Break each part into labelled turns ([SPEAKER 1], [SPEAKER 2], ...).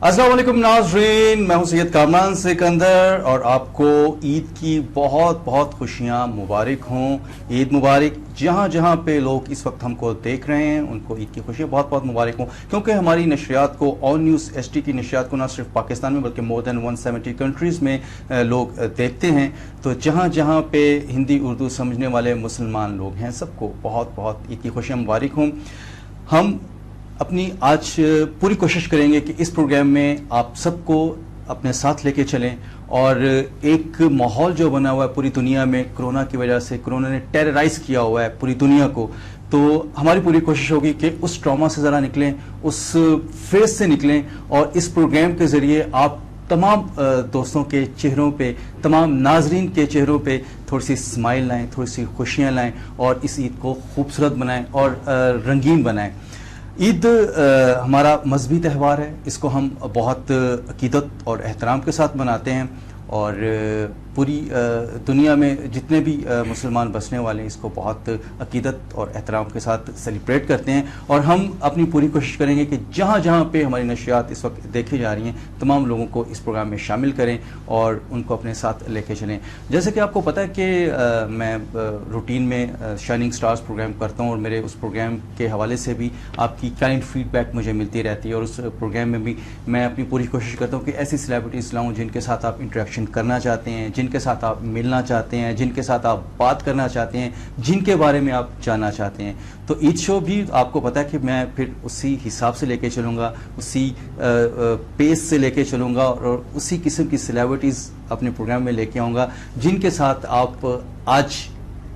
[SPEAKER 1] अस्सलाम वालेकुम नाज़रीन, मैं हूं सैयद कामरान सिकंदर और आपको ईद की बहुत बहुत खुशियां मुबारक हों। ईद मुबारक। जहां जहां पे लोग इस वक्त हमको देख रहे हैं उनको ईद की खुशियां बहुत बहुत मुबारक हों, क्योंकि हमारी नशरियात को ऑन न्यूज़ HD की नशरियात को ना सिर्फ पाकिस्तान में बल्कि मोर दैन 170 कंट्रीज़ में लोग देखते हैं। तो जहां जहां पे हिंदी उर्दू समझने वाले मुसलमान लोग हैं सबको बहुत बहुत ईद की खुशियां मुबारक हों। हम अपनी आज पूरी कोशिश करेंगे कि इस प्रोग्राम में आप सबको अपने साथ लेके चलें और एक माहौल जो बना हुआ है पूरी दुनिया में कोरोना की वजह से, कोरोना ने टेरराइज किया हुआ है पूरी दुनिया को, तो हमारी पूरी कोशिश होगी कि उस ट्रॉमा से ज़रा निकलें, उस फेज से निकलें और इस प्रोग्राम के ज़रिए आप तमाम दोस्तों के चेहरों पे, तमाम नाजरीन के चेहरों पे थोड़ी सी स्माइल लाएं, थोड़ी सी खुशियाँ लाएं और इस ईद को खूबसूरत बनाएं और रंगीन बनाएं। ईद हमारा मजहबी त्यौहार है, इसको हम बहुत अकीदत और एहतराम के साथ मनाते हैं और पूरी दुनिया में जितने भी मुसलमान बसने वाले हैं इसको बहुत अकीदत और एहतराम के साथ सेलिब्रेट करते हैं। और हम अपनी पूरी कोशिश करेंगे कि जहाँ जहाँ पे हमारी नशियात इस वक्त देखी जा रही हैं तमाम लोगों को इस प्रोग्राम में शामिल करें और उनको अपने साथ लेके चलें। जैसे कि आपको पता है कि मैं रूटीन में शाइनिंग स्टार्स प्रोग्राम करता हूँ और मेरे उस प्रोग्राम के हवाले से भी आपकी काइंड फीडबैक मुझे मिलती रहती है और उस प्रोग्राम में भी मैं अपनी पूरी कोशिश करता हूँ कि ऐसी सेलिब्रिटीज़ लाऊँ जिनके साथ आप इंटरेक्शन करना चाहते हैं, जिनके साथ आप मिलना चाहते हैं, जिनके साथ आप बात करना चाहते हैं, जिनके बारे में आप जानना चाहते हैं। तो ईद शो भी आपको पता है कि मैं फिर उसी हिसाब से लेके चलूँगा, उसी पेस से लेके चलूँगा और उसी किस्म की सेलिब्रिटीज़ अपने प्रोग्राम में लेके आऊँगा जिनके साथ आप आज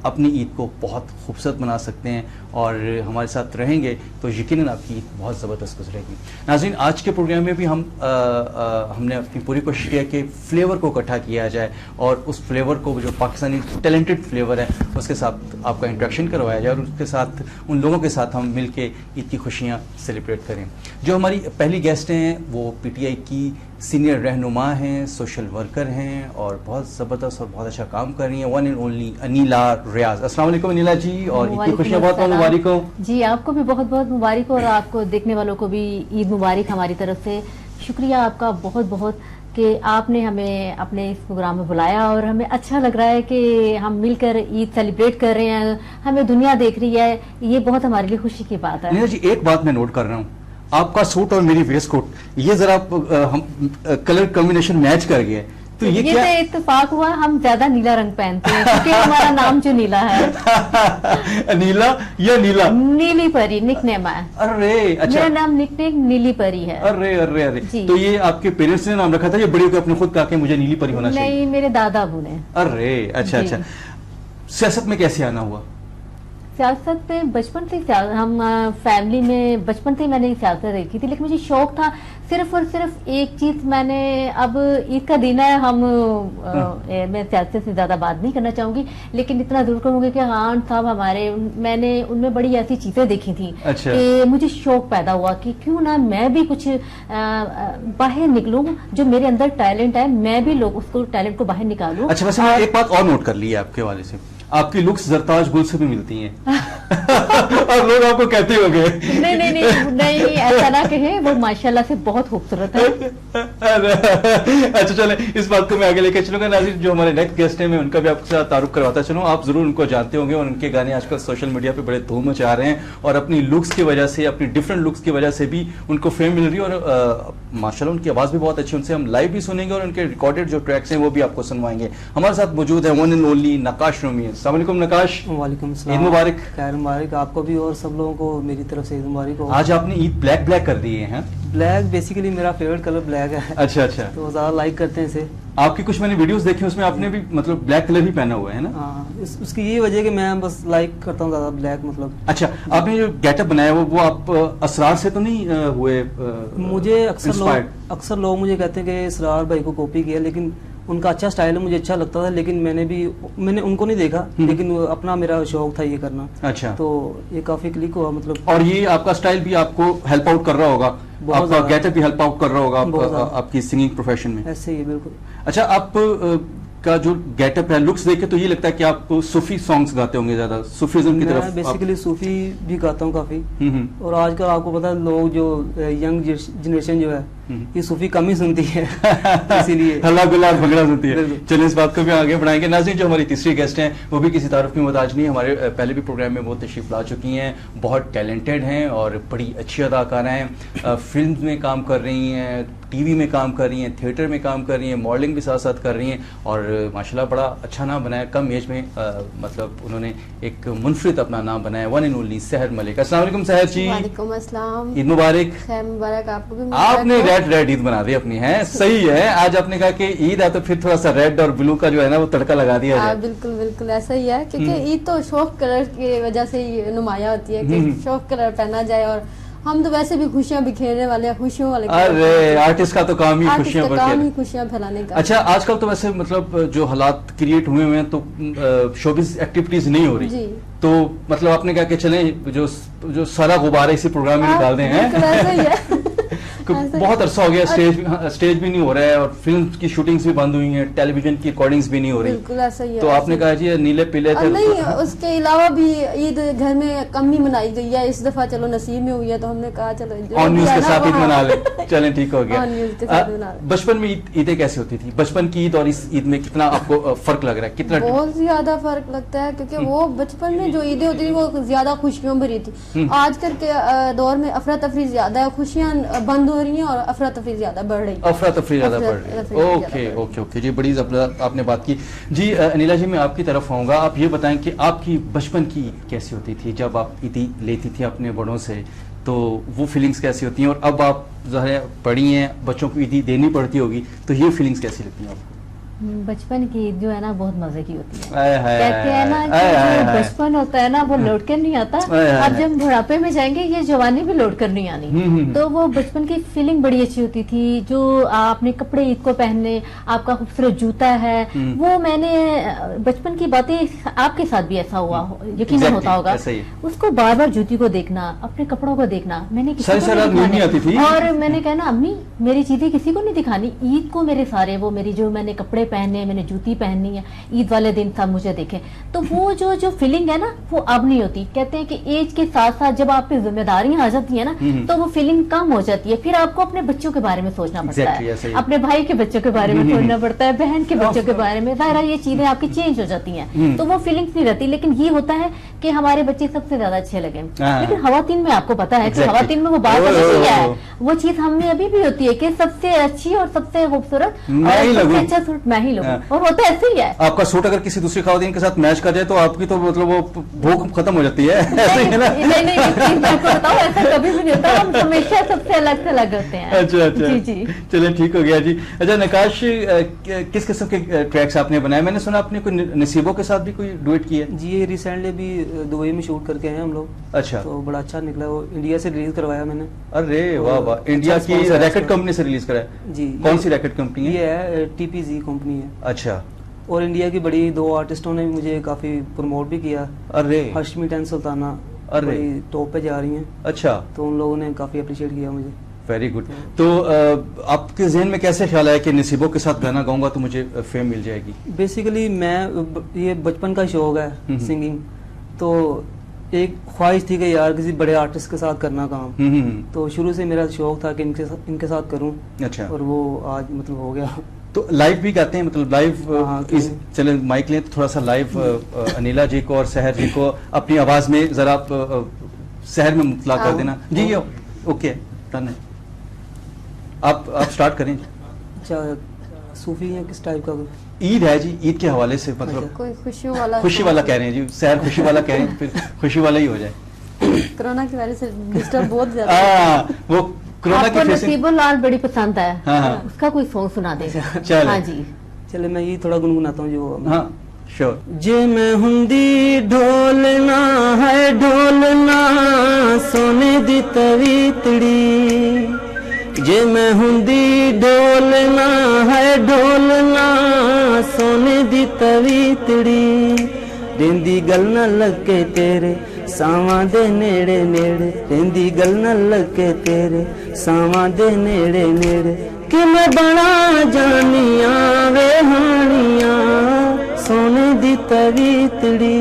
[SPEAKER 1] अपनी ईद को बहुत खूबसूरत बना सकते हैं और हमारे साथ रहेंगे तो यकीनन आपकी ईद बहुत ज़बरदस्त गुजरेगी। नाज़रीन, आज के प्रोग्राम में भी हमने अपनी पूरी कोशिश की है कि फ्लेवर को इकट्ठा किया जाए और उस फ्लेवर को जो पाकिस्तानी टैलेंटेड फ्लेवर है उसके साथ आपका इंट्रैक्शन करवाया जाए और उसके साथ उन लोगों के साथ हम मिल के ईद की खुशियाँ सेलिब्रेट करें। जो हमारी पहली गेस्ट हैं वो PTI की सीनियर रहनुमा हैं, सोशल वर्कर हैं और बहुत ज़बरदस्त और बहुत अच्छा काम कर रही हैं, वन एंड ओनली अनीला रियाज। अस्सलाम वालेकुम अनीला जी और ईद की खुशियाँ बहुत बहुत मुबारक हो।
[SPEAKER 2] जी, आपको भी बहुत बहुत मुबारक और आपको देखने वालों को भी ईद मुबारक हमारी तरफ से। शुक्रिया आपका बहुत बहुत कि आपने हमें अपने इस प्रोग्राम में बुलाया और हमें अच्छा लग रहा है कि हम मिलकर ईद सेलिब्रेट कर रहे हैं, हमें दुनिया देख रही है, ये बहुत हमारे लिए खुशी की बात है।
[SPEAKER 1] अनीला जी, एक बात मैं नोट कर रहा हूँ, आपका सूट और मेरी वेस्ट कोट ये जरा हम कलर कॉम्बिनेशन मैच कर गया, तो ये क्या
[SPEAKER 2] इत्तेफाक हुआ, हम ज्यादा नीला रंग पहनते हैं क्योंकि हमारा नाम जो नीला है।
[SPEAKER 1] नीला या नीला?
[SPEAKER 2] नीली परी निकनेम है।
[SPEAKER 1] अरे अच्छा, मेरा
[SPEAKER 2] नाम निकनेम नीली परी है।
[SPEAKER 1] अरे अरे अरे, तो ये आपके पेरेंट्स ने नाम रखा था या बड़ी होकर आपने खुद कहा कि मुझे नीली परी होना चाहिए?
[SPEAKER 2] नहीं, मेरे दादा अबू ने।
[SPEAKER 1] अरे अच्छा अच्छा। सियासत में कैसे आना हुआ?
[SPEAKER 2] सियासत पे बचपन से हम फैमिली में बचपन से मैंने सियासत देखी थी, लेकिन मुझे शौक था सिर्फ और सिर्फ एक चीज। मैंने अब ईद का दिन है, मैं सियासत से ज्यादा बात नहीं करना चाहूंगी, लेकिन इतना जरूर कहूंगी कि हाँ साहब हमारे, मैंने उनमें बड़ी ऐसी चीजें देखी थी।
[SPEAKER 1] अच्छा।
[SPEAKER 2] कि मुझे शौक पैदा हुआ कि क्यों ना मैं भी कुछ बाहर निकलूं, जो मेरे अंदर टैलेंट है मैं भी लोग उसको टैलेंट को बाहर निकालूं।
[SPEAKER 1] अच्छा, वैसे मैं एक बात और नोट कर ली है आपके वाले से, आपकी लुक्स जरताज गुल से भी मिलती हैं। और लोग आपको कहते होंगे
[SPEAKER 2] नहीं नहीं नहीं नहीं, ऐसा ना कहे, वो माशाल्लाह से बहुत खूबसूरत है।
[SPEAKER 1] अच्छा चले, इस बात को मैं आगे लेकर चलूंगा। नाज़रीन, जो हमारे नेक्स्ट गेस्ट हैं मैं उनका भी आपके साथ तारुफ करवाता चलूं। आप जरूर उनको जानते होंगे और उनके गाने आजकल सोशल मीडिया पे बड़े धूम मचा रहे हैं और अपनी लुक्स की वजह से, अपनी डिफरेंट लुक्स की वजह से भी उनको फेम मिल रही है और माशाल्लाह उनकी आवाज भी बहुत अच्छी है। उनसे हम लाइव भी सुनेंगे और उनके रिकॉर्डेड जो ट्रैक्स हैं वो भी आपको सुनवाएंगे। हमारे साथ मौजूद है वन एंड ओनली नकाश रूमी। अस्सलाम वालेकुम नकाश।
[SPEAKER 3] वालेकुम सलाम।
[SPEAKER 1] ईद मुबारक।
[SPEAKER 3] खैर मुबारक आपको भी और सब लोगों को मेरी तरफ से ईद मुबारक हो।
[SPEAKER 1] आज आपने ईद ब्लैक ब्लैक कर दी है?
[SPEAKER 3] ब्लैक बेसिकली मेरा फेवरेट कलर ब्लैक है।
[SPEAKER 1] अच्छा अच्छा,
[SPEAKER 3] तो ज्यादा लाइक करते हैं इसे।
[SPEAKER 1] आपकी कुछ मैंने वीडियोस देखी उसमें आपने भी मतलब ब्लैक कलर ही पहना हुआ है ना?
[SPEAKER 3] हाँ, उसकी यही वजह कि मैं बस लाइक करता हूँ ज्यादा ब्लैक मतलब।
[SPEAKER 1] अच्छा, आपने जो गेटअप बनाया वो आप असरार से तो नहीं हुए?
[SPEAKER 3] मुझे अक्सर लोग मुझे कहते हैं कि इसरार भाई को कॉपी किया, लेकिन उनका अच्छा स्टाइल है, मुझे अच्छा लगता था, लेकिन मैंने उनको नहीं देखा, लेकिन अपना मेरा शौक था ये करना।
[SPEAKER 1] अच्छा,
[SPEAKER 3] तो ये काफी क्लिक हुआ मतलब।
[SPEAKER 1] और ये आपका स्टाइल भी आपको हेल्प आउट कर रहा होगा, आपका गेटअप भी हेल्प आउट कर रहा होगा आपकी सिंगिंग प्रोफेशन में?
[SPEAKER 3] ऐसे ही बिल्कुल। अच्छा,
[SPEAKER 1] आप का जो गेटअप है, लुक्स देख के तो ये लगता है कि आप सूफी सॉन्ग्स गाते होंगे, ज्यादा सूफीज्म की तरफ।
[SPEAKER 3] बेसिकली सूफी भी गाता हूँ काफी। और आजकल आपको पता है लोग जो यंग जनरेशन जो है ये सूफी कम ही सुनती है इसीलिए
[SPEAKER 1] हल्ला गुल्ला और भंगड़ा सुनती है।
[SPEAKER 3] बिल्कुल।
[SPEAKER 1] चलिए इस बात को भी आगे बढ़ाएंगे। नाज़रीन, जो हमारी तीसरी गेस्ट हैं वो भी किसी तारुफ की मोहताज नहीं, हमारे पहले भी प्रोग्राम में वो तशरीफ ला चुकी हैं, बहुत टैलेंटेड हैं और बड़ी अच्छी अदाकारा हैं। फिल्म में काम कर रही हैं, टीवी में काम कर रही हैं, थिएटर में काम कर रही हैं, मॉडलिंग भी साथ साथ कर रही हैं और माशाल्लाह बड़ा अच्छा नाम बनाया कम एज में। मतलब उन्होंने एक मुनफरिद अपना नाम बनाया, वन एंड ओनली सहर मलिक। अस्सलाम वालेकुम सहर जी।
[SPEAKER 4] वालेकुम अस्सलाम।
[SPEAKER 1] ईद मुबारक।
[SPEAKER 4] खैर मुबारक आपको भी।
[SPEAKER 1] आपने रेड ईद बना दी अपनी, है सही है। आज आपने कहा कि ईद है तो फिर थोड़ा सा रेड और ब्लू का जो है ना वो तड़का लगा दिया जाए।
[SPEAKER 4] बिल्कुल बिल्कुल ऐसा ही है, क्योंकि ईद तो शौक कलर की वजह से ही नुमाया होती है कि शौक कलर पहना जाए, और हम तो वैसे भी खुशियां बिखेरने वाले हैं, खुशियों वाले।
[SPEAKER 1] अरे आर्टिस्ट का तो काम ही खुशियां
[SPEAKER 4] फैलाने का।
[SPEAKER 1] अच्छा, आजकल तो वैसे मतलब जो हालात क्रिएट हुए हैं तो शोबिज एक्टिविटीज नहीं हो रही जी। तो मतलब आपने कहा कि चलें जो सारा गुब्बारा इसी प्रोग्राम में निकाल दें हैं। बहुत अरसा हो गया, स्टेज भी नहीं हो रहा है और फिल्म की शूटिंग्स भी बंद हुई हैं, टेलीविजन की रिकॉर्डिंग्स भी नहीं हो रही।
[SPEAKER 4] बिल्कुल ऐसा ही है।
[SPEAKER 1] तो आपने कहा जी नीले पीले थे
[SPEAKER 4] नहीं, उसके अलावा भी ईद घर में कम ही मनाई गई है। इस दफा चलो नसीब में हुई है तो हमने कहा चलो
[SPEAKER 1] ऑन न्यूज के साथ ईद मना ले। चलें ठीक हो गया। बचपन में ईदें कैसी होती थी? बचपन की ईद और इस ईद में कितना आपको फर्क लग रहा है? कितना?
[SPEAKER 4] बहुत ज्यादा फर्क लगता है, क्योंकि वो बचपन में जो ईदें होती थी वो ज्यादा खुशियों भरी थी। आजकल के दौर में अफरा तफरी ज्यादा है, खुशियां बंद हो रही हैं और अफरा तफरी ज्यादा बढ़ रही है।
[SPEAKER 1] अफरा तफरी ज्यादा बढ़ रही है। ओके ओके ओके जी, बड़ी जबरदस्त आपने बात की जी। अनिला जी, मैं आपकी तरफ आऊंगा। आप ये बताएं कि आपकी बचपन की ईद कैसी होती थी? जब आप ईदी लेती थी अपने बड़ों से तो वो फीलिंग्स कैसी होती हैं? और अब आप ज़ाहिर पढ़ी हैं, बच्चों को ईदी देनी पड़ती होगी, तो ये फीलिंग्स कैसी लगती हैं आपको?
[SPEAKER 2] बचपन की ईद जो है ना बहुत मजे की होती है। कहते हैं ना कि जो बचपन होता है ना वो लौट कर नहीं आता। अब जब बुढ़ापे में जाएंगे ये जवानी भी लौट कर नहीं आनी। तो वो बचपन की फीलिंग बड़ी अच्छी होती थी। जो आपने कपड़े ईद को पहनने, आपका खूबसूरत जूता है, वो मैंने बचपन की बातें आपके साथ भी ऐसा हुआ, यकीन होता होगा। उसको बार बार जूती को देखना, अपने कपड़ों को देखना, मैंने किसी को नहीं दिखाने, और मैंने कहना अम्मी मेरी चीजें किसी को नहीं दिखानी, ईद को मेरे सारे वो मेरी जो मैंने कपड़े पहनने, मैंने जूती पहननी है, ईद वाले दिन सब मुझे देखें। तो वो जो फीलिंग है ना वो अब नहीं होती। कहते हैं कि एज के साथ साथ जब आप पे जिम्मेदारियां आ जाती है ना तो वो फीलिंग कम हो जाती है। फिर आपको अपने बच्चों के बारे में सोचना पड़ता है, अपने भाई के बच्चों के बारे में सोचना पड़ता है, बहन के बच्चों के बारे में। ज़ाहिर है ये चीजें आपकी चेंज हो जाती हैं, तो वो फीलिंग्स नहीं रहती। लेकिन ये होता है कि हमारे बच्चे सबसे ज्यादा अच्छे लगे। लेकिन खवातीन में आपको पता है कि खवातीन में वो बात क्या है, वो चीज हमें अभी भी होती है कि सबसे अच्छी और सबसे खूबसूरत और सबसे अच्छा सूट मैं ही लूं, और होता ऐसे ही है।
[SPEAKER 1] आपका सूट अगर किसी दूसरी खवातीन के साथ मैच कर जाए तो आपकी तो मतलब वो भूख खत्म हो जाती है। ऐसे ही है ना?
[SPEAKER 2] नहीं, मैं बताऊं ऐसा कभी भी नहीं होता। हम हमेशा सबसे अलग से अलग होते हैं।
[SPEAKER 1] अच्छा जी जी, चलिए ठीक हो गया जी। अच्छा नकाश, किस किस्म के ट्रैक्स आपने बनाए? मैंने सुना आपने कोई नसीबों के साथ भी कोई डुएट किया है?
[SPEAKER 3] जी, ये रिसेंटली भी दुबई में शूट करके आए हम लोग।
[SPEAKER 1] अच्छा,
[SPEAKER 3] तो बड़ा अच्छा निकला। वो इंडिया से रिलीज करवाया मैंने।
[SPEAKER 1] अरे वाह वाह, इंडिया की रैकेट कंपनी से रिलीज कराया जी? कौन सी रैकेट कंपनी है?
[SPEAKER 3] ये है TPZ कंपनी है।
[SPEAKER 1] अच्छा,
[SPEAKER 3] और इंडिया की बड़ी 2 आर्टिस्टों ने मुझे काफी प्रमोट भी किया।
[SPEAKER 1] अरे
[SPEAKER 3] हश्मी एंड सुल्ताना
[SPEAKER 1] अरे
[SPEAKER 3] टॉप पे जा रही हैं।
[SPEAKER 1] अच्छा,
[SPEAKER 3] तो उन लोगों ने काफी अप्रिशिएट किया मुझे।
[SPEAKER 1] Very good. तो आपके जहन में कैसे ख्याल आया कि नसीबों के साथ गाना गाऊंगा तो मुझे फेम मिल जाएगी?
[SPEAKER 3] बेसिकली मैं ये बचपन का शौक है सिंगिंग, तो एक ख्वाहिश थी कि यार किसी बड़े आर्टिस्ट के साथ करना काम। तो शुरू से मेरा शौक था कि इनके साथ करूं।
[SPEAKER 1] अच्छा,
[SPEAKER 3] और वो आज मतलब हो गया।
[SPEAKER 1] तो लाइव भी गाते हैं? मतलब लाइव चले माइक लें तो थोड़ा सा लाइव अनिला जी को और सहर जी को अपनी आवाज में जरा सहर में मुतला कर देना जी। ओके, डन है। आप स्टार्ट करें।
[SPEAKER 3] अच्छा, सूफी है किस टाइप का?
[SPEAKER 1] ईद है जी, ईद के हवाले से मतलब
[SPEAKER 4] कोई खुशियों वाला,
[SPEAKER 1] खुशी वाला कह रहे हैं जी, सहर खुशी वाला कह रहे हैं, फिर खुशी वाला ही हो जाए।
[SPEAKER 4] कोरोना की वजह से डिस्टर्ब बहुत ज्यादा।
[SPEAKER 1] वो कोरोना की
[SPEAKER 2] नसीबुल्लाह बड़ी पसंद है। हाँ। उसका कोई सॉन्ग सुना दे। हाँ जी,
[SPEAKER 3] चले मैं ये थोड़ा गुनगुनाता हूँ जो।
[SPEAKER 1] हाँ श्योर।
[SPEAKER 3] जे मैं हुंदी ढोलना है ढोलना सोने दी तवीतड़ी, जे मैं हुंदी ढोलना है ढोलना सोने दी तवीतड़ी, रेंदी गल न लगे तेरे सावां दे नेड़े नेड़े, रेंदी गल न लगे तेरे सावां दे नेड़े नेड़े, कि मैं बना जानिया वे हानिया सोने दी तवीतड़ी,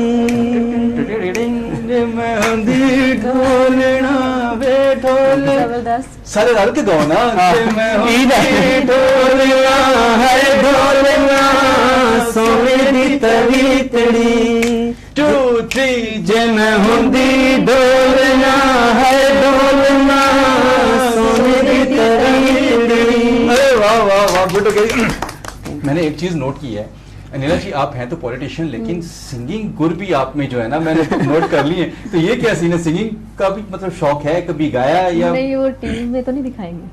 [SPEAKER 1] मैं हुंदी ढोलना वे ढोलना
[SPEAKER 4] जबरदस्त।
[SPEAKER 1] सारे रल के गाओ ना।
[SPEAKER 3] ईद है ढोलना है ढोलना सोने दी तवीतड़ी
[SPEAKER 1] टूटी
[SPEAKER 3] जन हुंदी ढोलना है ढोलना सोने दी तवीतड़ी।
[SPEAKER 1] अरे वाह वाह वाह, गुड। मैंने एक चीज नोट की है नीला जी, आप हैं तो पॉलिटिशियन लेकिन सिंगिंग गुर भी आप में जो है ना मैंने नोट कर ली है। तो ये क्या सीन है, सिंगिंग का भी मतलब शौक है, कभी गाया या?
[SPEAKER 2] नहीं, वो टीवी में तो नहीं दिखाएंगे।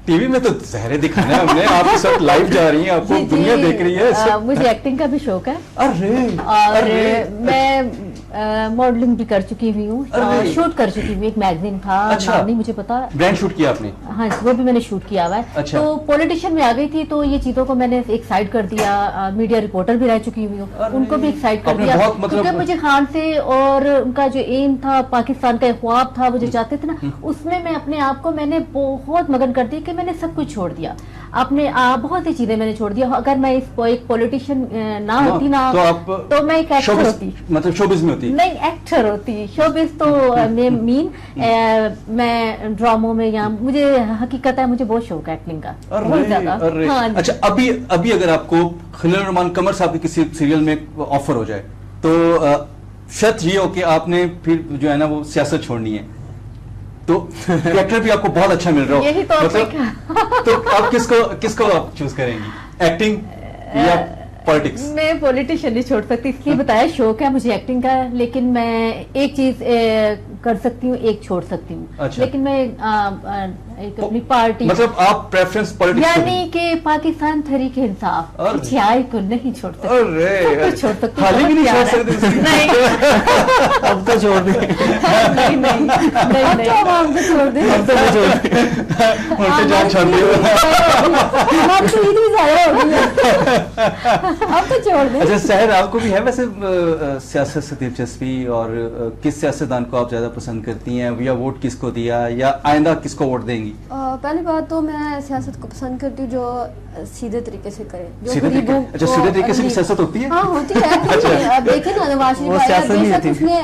[SPEAKER 1] टीवी में तो जहरे दिखाना है हमने, आप इस वक्त लाइव जा रही हैं, आपको
[SPEAKER 2] जी,
[SPEAKER 1] दुनिया
[SPEAKER 2] जी,
[SPEAKER 1] देख रही है।
[SPEAKER 2] मुझे एक्टिंग का भी शौक है
[SPEAKER 1] अरे
[SPEAKER 2] और
[SPEAKER 1] अरे
[SPEAKER 2] मैं मॉडलिंग भी कर चुकी हुई हूँ,
[SPEAKER 1] अरे।
[SPEAKER 2] शूट कर चुकी हूँ। एक मैगजीन था,
[SPEAKER 1] अच्छा।
[SPEAKER 2] नाम नहीं मुझे पता।
[SPEAKER 1] ब्रांड शूट किया आपने?
[SPEAKER 2] हाँ, वो भी मैंने शूट किया हुआ है।
[SPEAKER 1] अच्छा।
[SPEAKER 2] तो पॉलिटिशियन में आ गई थी तो ये चीजों को मैंने एक साइड कर दिया। मीडिया रिपोर्टर भी रह चुकी हुई हूँ,
[SPEAKER 1] अरे।
[SPEAKER 2] उनको भी एक साइड कर
[SPEAKER 1] आपने
[SPEAKER 2] दिया,
[SPEAKER 1] बहुत मतलब-
[SPEAKER 2] क्योंकि मुझे खान से और उनका जो एम था, पाकिस्तान का एक ख्वाब था, वो जो चाहते थे ना, उसमें मैं अपने आप को मैंने बहुत मगन कर दिया कि मैंने सब कुछ छोड़ दिया। अपने बहुत सी चीजें मैंने छोड़ दिया। अगर मैं एक पॉलिटिशियन ना होती ना
[SPEAKER 1] तो आप
[SPEAKER 2] तो मैं एक एक्टर होती,
[SPEAKER 1] मतलब शोबिज में होती?
[SPEAKER 2] नहीं एक्टर होती। शोबिज तो मैं ड्रामों में, या मुझे हकीकत है मुझे बहुत शौक है एक्टिंग का, बहुत ज्यादा।
[SPEAKER 1] अरे
[SPEAKER 2] हाँ,
[SPEAKER 1] अच्छा, अभी अगर आपको खलील रहमान कमर साहब के किसी सीरियल में ऑफर हो जाए तो शर्त ये हो कि आपने फिर जो है ना वो सियासत छोड़नी है, तो कैरेक्टर भी आपको बहुत अच्छा मिल रहा हो,
[SPEAKER 2] यही तो
[SPEAKER 1] मतलब तो आप किसको आप चूज करेंगी, एक्टिंग या पॉलिटिक्स?
[SPEAKER 2] मैं पॉलिटिशियन नहीं छोड़ सकती, इसलिए बताया शौक है मुझे एक्टिंग का। लेकिन मैं एक चीज कर सकती हूँ, एक छोड़ सकती हूँ।
[SPEAKER 1] अच्छा।
[SPEAKER 2] लेकिन मैं एक अपनी पार्टी,
[SPEAKER 1] मतलब आप प्रेफरेंस पॉलिटिक्स
[SPEAKER 2] यानी कि पाकिस्तान तहरीक इंसाफ
[SPEAKER 1] अरे।
[SPEAKER 2] छियाई को नहीं छोड़ सकती।
[SPEAKER 1] अरे
[SPEAKER 2] सब कुछ छोड़ सकती हूँ,
[SPEAKER 1] हाल ही भी नहीं छोड़
[SPEAKER 2] बहुत प्यार
[SPEAKER 1] सकते
[SPEAKER 2] है। नहीं
[SPEAKER 3] अब तो छोड़ दे
[SPEAKER 2] नहीं नहीं नहीं
[SPEAKER 4] अब तो हम आपको छोड़ दें।
[SPEAKER 3] अब तो मैं छोड़ दे
[SPEAKER 1] उल्टे जान छोड़ दिए।
[SPEAKER 4] हमारी तो ईद भी ज़ाया हो गई है। अब तो छोड़ दें।
[SPEAKER 1] अच्छा सहर, आपको भी है वैसे सियासत से दिलचस्पी, और किस सियासतदान को आप ज्यादा पसंद करती हैं, या वोट किसको दिया, या आइंदा किसको वोट देंगी?
[SPEAKER 4] पहली बात तो मैं सियासत को पसंद करती हूँ जो सीधे तरीके से करे, जो
[SPEAKER 1] सीधे तरीके-
[SPEAKER 4] गरीबों
[SPEAKER 1] अच्छा,
[SPEAKER 4] को
[SPEAKER 1] सीधे तरीके से भी
[SPEAKER 4] अगली-
[SPEAKER 1] सियासत होती है?
[SPEAKER 4] हाँ होती है। अब देखिए ना, नवाज शरीफ
[SPEAKER 3] वो
[SPEAKER 4] आया,
[SPEAKER 3] सियासत नहीं
[SPEAKER 4] बेशक
[SPEAKER 3] होती।
[SPEAKER 4] उसने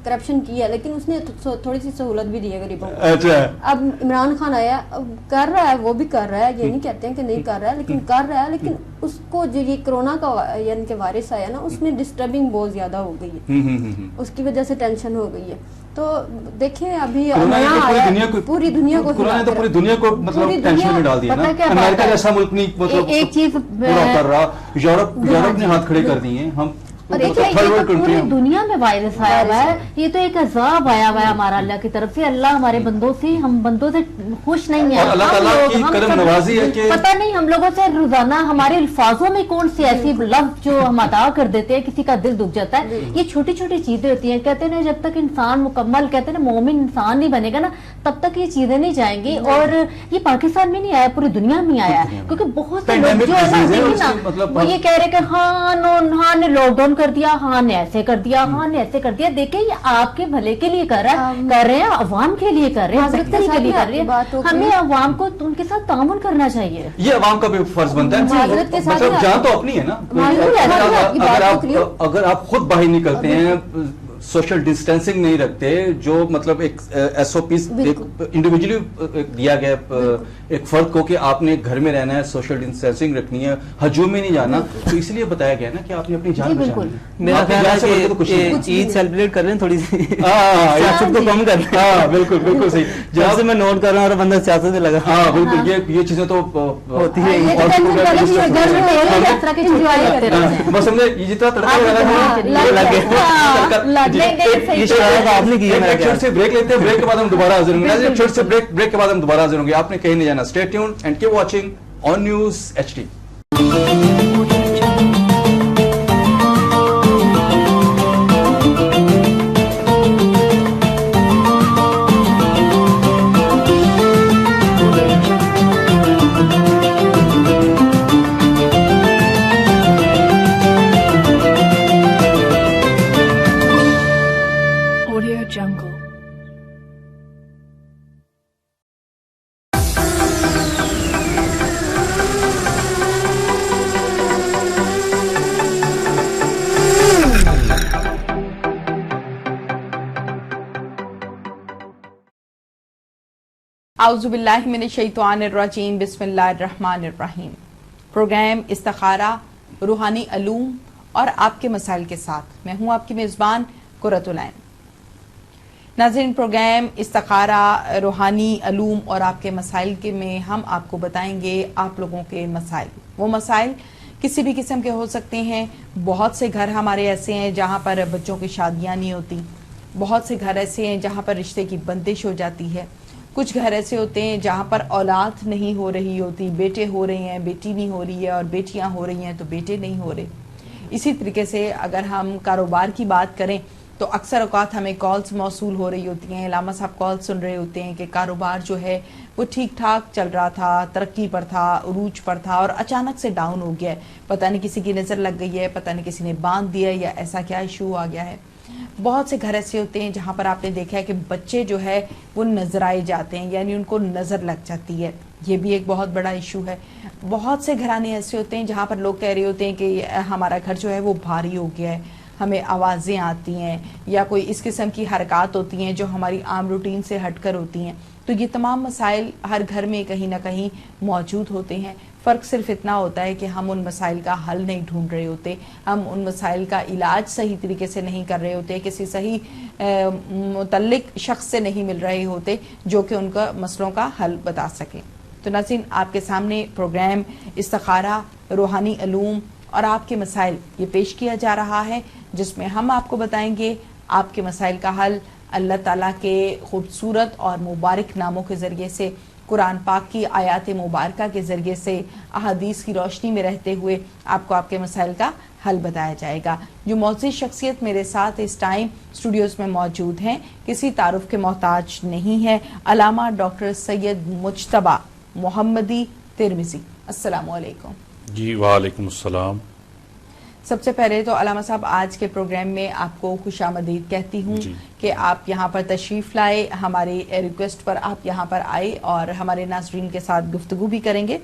[SPEAKER 4] करप्शन किया, लेकिन उसने थोड़ी सी सहूलत भी दी है गरीबों को।
[SPEAKER 1] अच्छा,
[SPEAKER 4] अब इमरान खान आया, अब कर रहा है, वो भी कर रहा है, ये नहीं कहते हैं कि नहीं कर रहा है, लेकिन कर रहा है। लेकिन उसको जो ये कोरोना का यानी कि वायरस आया ना, उसमें डिस्टर्बिंग बहुत ज्यादा हो गई है, उसकी वजह से टेंशन हो गई है। तो देखें अभी
[SPEAKER 1] कोरोना ने
[SPEAKER 4] नया
[SPEAKER 1] तो
[SPEAKER 4] आया, पूरी दुनिया को
[SPEAKER 1] कोरोना ने तो
[SPEAKER 4] हिला
[SPEAKER 1] पूरी
[SPEAKER 4] कर-
[SPEAKER 1] दुनिया को मतलब
[SPEAKER 4] पूरी
[SPEAKER 1] टेंशन
[SPEAKER 4] दुनिया-
[SPEAKER 1] में डाल दिया ना।
[SPEAKER 2] पता क्या बात
[SPEAKER 1] अमेरिका
[SPEAKER 2] है?
[SPEAKER 1] जैसा मुल्क नहीं मतलब
[SPEAKER 2] एक चीज
[SPEAKER 1] पूरा कर रहा, यूरोप ने हाथ खड़े कर दिए हैं। हम
[SPEAKER 2] और देखिए
[SPEAKER 1] थर्ड
[SPEAKER 2] ये
[SPEAKER 1] वर्ल्ड
[SPEAKER 2] तो पूरी
[SPEAKER 1] कंट्री।
[SPEAKER 2] दुनिया में वायरस आया हुआ है, ये तो एक अजाब आया हुआ है हमारा अल्लाह की तरफ से। अल्लाह हमारे बंदों से, हम बंदों से खुश नहीं है।
[SPEAKER 1] और अल्लाह
[SPEAKER 2] हम
[SPEAKER 1] ताला
[SPEAKER 2] लोग-
[SPEAKER 1] की
[SPEAKER 2] हम
[SPEAKER 1] करम
[SPEAKER 2] सब-
[SPEAKER 1] नवाजी है कि-
[SPEAKER 2] पता नहीं हम लोगों से रोजाना हमारे अल्फाजों में कौन से ऐसे लफ्ज जो हम अदा कर देते हैं, किसी का दिल दुख जाता है। ये छोटी छोटी चीजें होती हैं। कहते हैं ना, जब तक इंसान मुकम्मल, कहते हैं ना, मोमिन इंसान नहीं बनेगा ना, तब तक ये चीजें नहीं जाएंगी। और ये पाकिस्तान में नहीं आया, पूरी दुनिया में आया है, क्योंकि बहुत से लोग
[SPEAKER 1] Pandemic
[SPEAKER 2] जो है ना,
[SPEAKER 1] disease है,
[SPEAKER 2] देखिए ना,
[SPEAKER 1] उसकी मतलब-
[SPEAKER 2] वो ये कह रहे कि हाँ ने लॉकडाउन कर दिया, हाँ ने ऐसे कर दिया, हाँ ने ऐसे कर दिया। देखिए ये आपके भले के लिए कर रहा है, कर रहे हैं, अवाम के लिए कर रहे हैं,
[SPEAKER 4] माजरत के
[SPEAKER 2] बेहतरी के
[SPEAKER 4] साथ
[SPEAKER 2] लिए
[SPEAKER 4] में
[SPEAKER 2] कर रहे
[SPEAKER 4] आपकी बात
[SPEAKER 2] हैं।
[SPEAKER 4] हो
[SPEAKER 2] हमें
[SPEAKER 4] गई।
[SPEAKER 2] अवाम को उनके साथ तामुल करना चाहिए।
[SPEAKER 1] ये अवाम का भी फर्ज बनता है।
[SPEAKER 4] माजरत के साथ
[SPEAKER 1] मतलब
[SPEAKER 4] में
[SPEAKER 1] जान तो अपनी है ना।
[SPEAKER 4] माजरत के साथ में आपकी बात तो clear-
[SPEAKER 1] अगर आप खुद बाहर निकलते हैं, सोशल डिस्टेंसिंग नहीं रखते, जो मतलब एक एसओपी इंडिविजुअली दिया गया एक फर्द को कि आपने घर में रहना है, सोशल डिस्टेंसिंग रखनी है, हजूम में नहीं जाना, तो इसलिए बताया गया ना कि आपने अपनी जान
[SPEAKER 2] जी,
[SPEAKER 1] बचानी
[SPEAKER 2] बिल्कुल।
[SPEAKER 1] है।
[SPEAKER 3] मेरा
[SPEAKER 1] आपकी
[SPEAKER 3] ख्याल
[SPEAKER 1] जान से बढ़ के
[SPEAKER 3] है
[SPEAKER 1] तो कुछ
[SPEAKER 3] कि
[SPEAKER 1] नहीं।
[SPEAKER 3] ईद सेलिब्रेट कर रहे हैं थोड़ी सी
[SPEAKER 1] हाँ,
[SPEAKER 3] सियासत को कम कर रहे हैं।
[SPEAKER 1] हाँ, बिल्कुल बिल्कुल सही।
[SPEAKER 3] जब से मैं नोट कर रहा हूँ और बंदा सियासत में लगा
[SPEAKER 1] हाँ बिल्कुल, ये चीजें तो
[SPEAKER 3] होती है।
[SPEAKER 4] ये
[SPEAKER 1] और
[SPEAKER 4] टेंशन
[SPEAKER 1] पूरा
[SPEAKER 4] वाली चीज़ है, घर में
[SPEAKER 2] हम इस तरह की चीजें करते रहते हैं।
[SPEAKER 1] बस हमने ये जितना तड़का
[SPEAKER 2] हाँ,
[SPEAKER 1] लगाना
[SPEAKER 2] हाँ,
[SPEAKER 1] है,
[SPEAKER 2] लग
[SPEAKER 1] लग
[SPEAKER 2] गया।
[SPEAKER 1] गया।
[SPEAKER 2] हाँ,
[SPEAKER 1] तड़का-
[SPEAKER 2] लग
[SPEAKER 1] जी,
[SPEAKER 2] गया,
[SPEAKER 1] एक-
[SPEAKER 2] सही
[SPEAKER 3] ये शायद आपने किया मेरा
[SPEAKER 1] एक छोटे
[SPEAKER 3] ख्याल।
[SPEAKER 1] से ब्रेक लेते हैं, ब्रेक के बाद हम दोबारा हाजिर होंगे। एक छोटे से ब्रेक के बाद हम दोबारा हाजिर होंगे। आपने कहीं नहीं जाना। Stay tuned and keep watching on news HD।
[SPEAKER 5] Audio Jungle. आउज़ुबिल्लाहि मिनश्शैतानिर्रजीम बिस्मिल्लाहिर्रहमानिर्रहीम। प्रोग्राम इस्तिखारा रूहानी अलूम और आपके मसाइल के साथ मैं हूं आपकी मेज़बान कुर्रतुल ऐन। नाज़रीन, प्रोग्राम इस्तिखारा रूहानी अलूम और आपके मसाइल के में हम आपको बताएंगे आप लोगों के मसाइल। वो मसाइल किसी भी किस्म के हो सकते हैं। बहुत से घर हमारे ऐसे हैं जहाँ पर बच्चों की शादियाँ नहीं होती। बहुत से घर ऐसे हैं जहाँ पर रिश्ते की बंदिश हो जाती है। कुछ घर ऐसे होते हैं जहाँ पर औलाद नहीं हो रही होती, बेटे हो रहे हैं, बेटी नहीं हो रही है, और बेटियाँ हो रही हैं तो बेटे नहीं हो रहे। इसी तरीके से अगर हम कारोबार की बात करें तो अक्सर औकात हमें कॉल्स मौसूल हो रही होती हैं। लामा साहब कॉल सुन रहे होते हैं कि कारोबार जो है वो ठीक ठाक चल रहा था, तरक्की पर था, उरूज पर था, और अचानक से डाउन हो गया है। पता नहीं किसी की नज़र लग गई है, पता नहीं किसी ने बांध दिया है, या ऐसा क्या इशू आ गया है। बहुत से घर ऐसे होते हैं जहाँ पर आपने देखा है कि बच्चे जो है वो नजर आए जाते हैं, यानी उनको नज़र लग जाती है। ये भी एक बहुत बड़ा इशू है। बहुत से घराने ऐसे होते हैं जहाँ पर लोग कह रहे होते हैं कि हमारा घर जो है वो भारी हो गया है, हमें आवाज़ें आती हैं या कोई इस किस्म की हरकत होती हैं जो हमारी आम रूटीन से हटकर होती हैं। तो ये तमाम मसाइल हर घर में कहीं ना कहीं मौजूद होते हैं। फ़र्क सिर्फ इतना होता है कि हम उन मसाइल का हल नहीं ढूंढ रहे होते, हम उन मसाइल का इलाज सही तरीके से नहीं कर रहे होते, किसी सही मुतल्लिक शख्स से नहीं मिल रहे होते जो कि उनका मसलों का हल बता सके। तो नाज़रीन, आपके सामने प्रोग्राम इस्तिखारा रूहानी अलूम और आपके मसाइल ये पेश किया जा रहा है, जिसमें हम आपको बताएंगे आपके मसाइल का हल अल्लाह ताला के खूबसूरत और मुबारक नामों के ज़रिए से, कुरान पाक की आयात मुबारका के ज़रिए से, अहादीस की रोशनी में रहते हुए आपको आपके मसाइल का हल बताया जाएगा। जो मौजूद शख्सियत मेरे साथ इस टाइम स्टूडियोज़ में मौजूद हैं, किसी तारुफ के मोहताज नहीं है, अलामा डॉक्टर सैयद मुज्तबा मोहम्मदी तिरमिज़ी। अस्सलामु अलैकुम।
[SPEAKER 6] जी वालेकुम अस्सलाम।
[SPEAKER 5] सबसे पहले तो अलामा साहब, आज के प्रोग्राम में आपको खुशामदीद कहती हूँ कि आप यहाँ पर तशरीफ़ लाए, हमारे रिक्वेस्ट पर आप यहाँ पर आए और हमारे नाज़रीन के साथ गुफ्तगू भी करेंगे।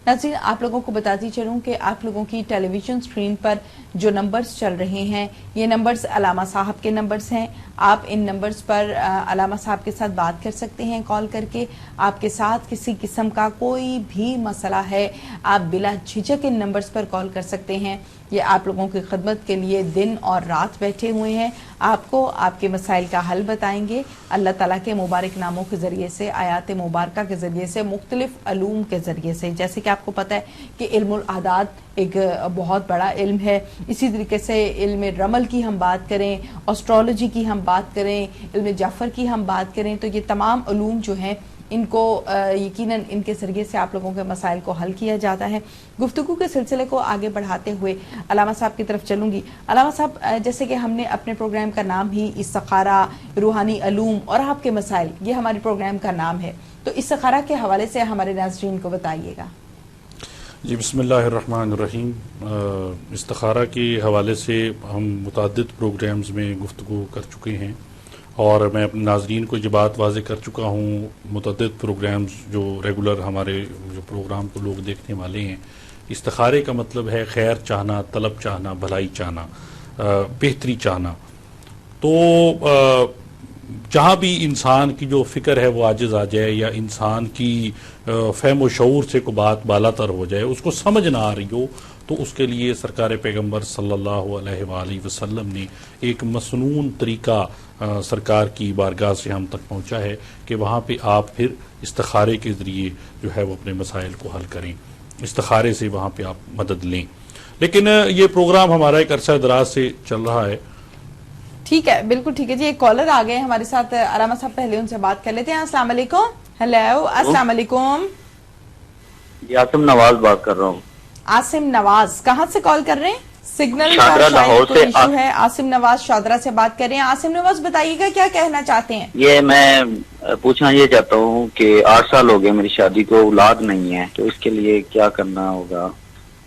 [SPEAKER 5] नाज़रीन, आप लोगों को बताती चलूँ कि आप लोगों की टेलीविज़न स्क्रीन पर जो नंबर्स चल रहे हैं, ये नंबर्स अलामा साहब के नंबर्स हैं। आप इन नंबर्स पर अलामा साहब के साथ बात कर सकते हैं कॉल करके। आपके साथ किसी किस्म का कोई भी मसला है, आप बिला झिझक इन नंबर्स पर कॉल कर सकते हैं। ये आप लोगों की खिदमत के लिए दिन और रात बैठे हुए हैं, आपको आपके मसाइल का हल बताएंगे अल्लाह ताला के मुबारक नामों के ज़रिए से, आयात मुबारका के ज़रिए से, मुख्तलिफ अलूम के ज़रिए से। जैसे कि आपको पता है कि इल्मुल आदाद एक बहुत बड़ा इल्म है। इसी तरीके से इल्म रमल की हम बात करें, एस्ट्रोलॉजी की हम बात करें, इल्म जाफ़र की हम बात करें, तो ये तमाम अलूम जो हैं इनको यकीनन इनके ज़रिए से आप लोगों के मसाइल को हल किया जाता है। गुफ्तगू के सिलसिले को आगे बढ़ाते हुए अलामा साहब की तरफ चलूँगी। अलामा साहब, जैसे कि हमने अपने प्रोग्राम का नाम ही इस्तिखारा रूहानी अलूम और आपके मसाइल, ये हमारे प्रोग्राम का नाम है, तो इस्तिखारा के हवाले से हमारे नाज़रीन को बताइएगा।
[SPEAKER 6] जी बिस्मिल्लाहिर्रहमानिर्रहीम। इस्तिखारा के हवाले से हम मुतअद्दिद प्रोग्राम्स में गुफ्तगू कर चुके हैं और मैं अपने नाज़रीन को ये बात वाज़े कर चुका हूँ। मुतअद्दिद प्रोग्राम्स जो रेगुलर हमारे जो प्रोग्राम को लोग देखने वाले हैं, इस्तिखारे का मतलब है खैर चाहना, तलब चाहना, भलाई चाहना, बेहतरी चाहना। तो जहाँ भी इंसान की जो फ़िक्र है वो आजिज़ आ जाए, या इंसान की फ़हम व शऊर से को बात बालातर हो जाए, उसको समझ ना आ रही हो, तो उसके लिए सरकार पैगम्बर सल्लल्लाहु अलैहि वसल्लम ने एक मसनून तरीका सरकार की बारगाह से हम तक पहुँचा है कि वहाँ पे आप फिर इस्तिखारे के ज़रिए जो है वो अपने मसाइल को हल करें, इस्तिखारे से वहाँ पे आप मदद लें। लेकिन ये प्रोग्राम हमारा एक अरसा दराज से चल रहा है।
[SPEAKER 5] ठीक है, बिल्कुल ठीक है जी। एक कॉलर आ गए हमारे साथ, अलामा साहब पहले उनसे बात कर लेते हैं। अस्सलाम वालेकुम। हेलो, अस्सलाम वालेकुम।
[SPEAKER 7] आसिम नवाज बात कर रहा हूँ।
[SPEAKER 5] आसिम नवाज, कहाँ से कॉल कर रहे हैं? सिग्नल का
[SPEAKER 7] लाहौर
[SPEAKER 5] शायद कोई इशू है। आसिम नवाज शादरा से बात कर रहे हैं। आसिम नवाज, बताइएगा क्या कहना चाहते हैं?
[SPEAKER 7] ये मैं पूछना ये चाहता हूँ कि 8 साल हो गए मेरी शादी को, औलाद नहीं है, तो इसके लिए क्या करना होगा?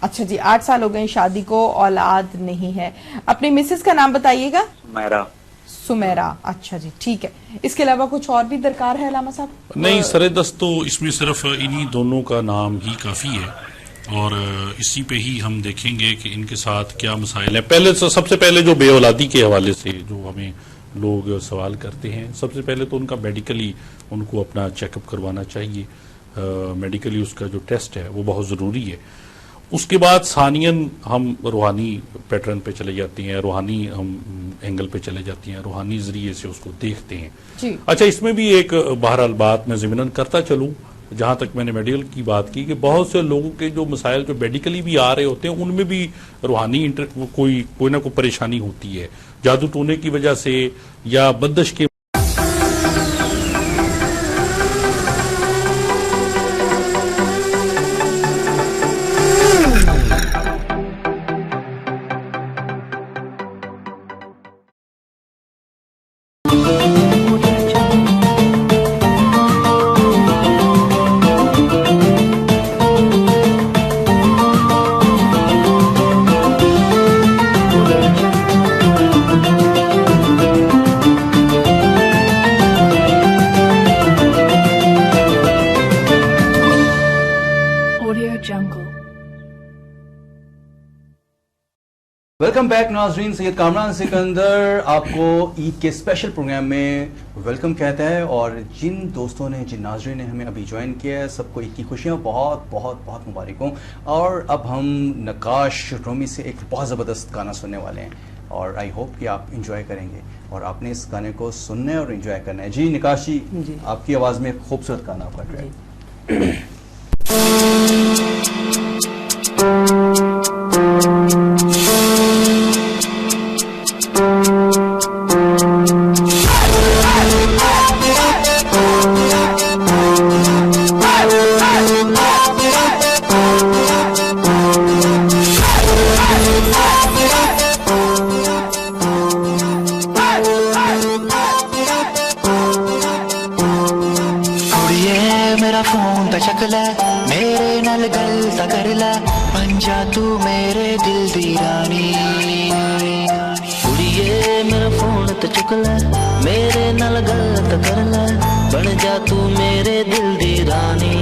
[SPEAKER 5] अच्छा जी, 8 साल हो गए शादी को, औलाद नहीं है। अपनी मिसेस का नाम बताइएगा।
[SPEAKER 7] सुमेरा।
[SPEAKER 5] सुमेरा, अच्छा जी, ठीक है। इसके अलावा कुछ और भी दरकार है अलामा साहब?
[SPEAKER 6] नहीं, सरेदस्त तो इसमें सिर्फ इन्हीं दोनों का नाम ही काफ़ी है और इसी पे ही हम देखेंगे कि इनके साथ क्या मसाइल है। पहले सबसे पहले जो बेऔलादी के हवाले से जो हमें लोग सवाल करते हैं। सबसे पहले तो उनका मेडिकली उनको अपना चेकअप करवाना चाहिए, मेडिकली उसका जो टेस्ट है वो बहुत ज़रूरी है। उसके बाद सानियन हम रूहानी पैटर्न पे चले जाते हैं, रूहानी हम एंगल पे चले जाते हैं, रूहानी ज़रिए से उसको देखते हैं
[SPEAKER 5] जी।
[SPEAKER 6] अच्छा, इसमें भी एक बहरहाल बात मैं ज़मीनन करता चलूँ, जहाँ तक मैंने मेडिकल की बात की कि बहुत से लोगों के जो मसाइल जो मेडिकली भी आ रहे होते हैं उनमें भी रूहानी कोई ना कोई परेशानी होती है, जादू टोने की वजह से या बंदिश के।
[SPEAKER 1] वेलकम बैक नाजरीन, सैयद कामरान सिकंदर आपको ईद के स्पेशल प्रोग्राम में वेलकम कहता है। और जिन दोस्तों ने, जिन नाजरीन ने हमें अभी ज्वाइन किया है, सबको ईद की खुशियाँ बहुत बहुत बहुत मुबारक हों। और अब हम नक्काश रूमी से एक बहुत ज़बरदस्त गाना सुनने वाले हैं और आई होप कि आप इंजॉय करेंगे और आपने इस गाने को सुनना है और इंजॉय करना है। जी नक्काश जी, आपकी आवाज़ में एक खूबसूरत गाना आपका ट्रैक।
[SPEAKER 8] मेरे नल गल कर ला बन जा तू मेरे दिल दी रानी। कुड़िए मेरा फोन तो चुक ला मेरे नल गल कर ला बन जा तू मेरे दिल दी रानी।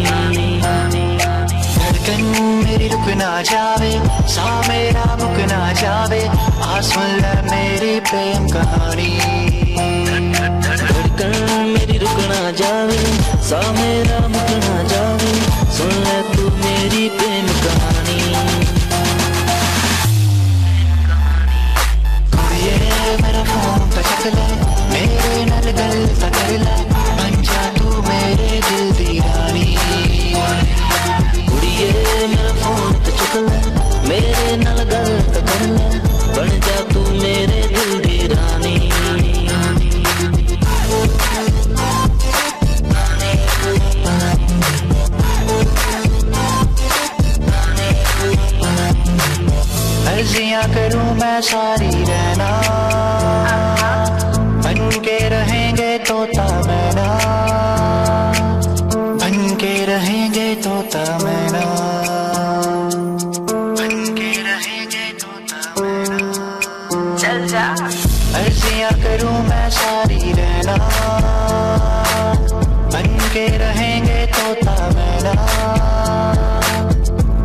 [SPEAKER 8] धड़कन मेरी रुक ना जावे, सा मेरा मुक ना जावे, आ सुन ले मेरी प्रेम कहानी। धड़कन मेरी रुक ना जावे, सा मेरा मुक ना जावे, सुन ले तू मेरी प्रेम कहानी। कुड़िए मेरा फोन तो चक ले मेरे नल गल कर ले बन जा तू मेरे दिल दी रानी। कुड़िए मेरा फोन तो चक ले मेरे नल गल कर ले बन जा तू मेरे दिल दी रानी। अर्जियां करूं मैं सारी रहना, बन के रहेंगे तोता मैना, बन के रहेंगे तोता मैना, बन के रहेंगे तोता मैना। चल जा। अर्जियां करूं मैं सारी रहना, बन के रहेंगे तोता मैना,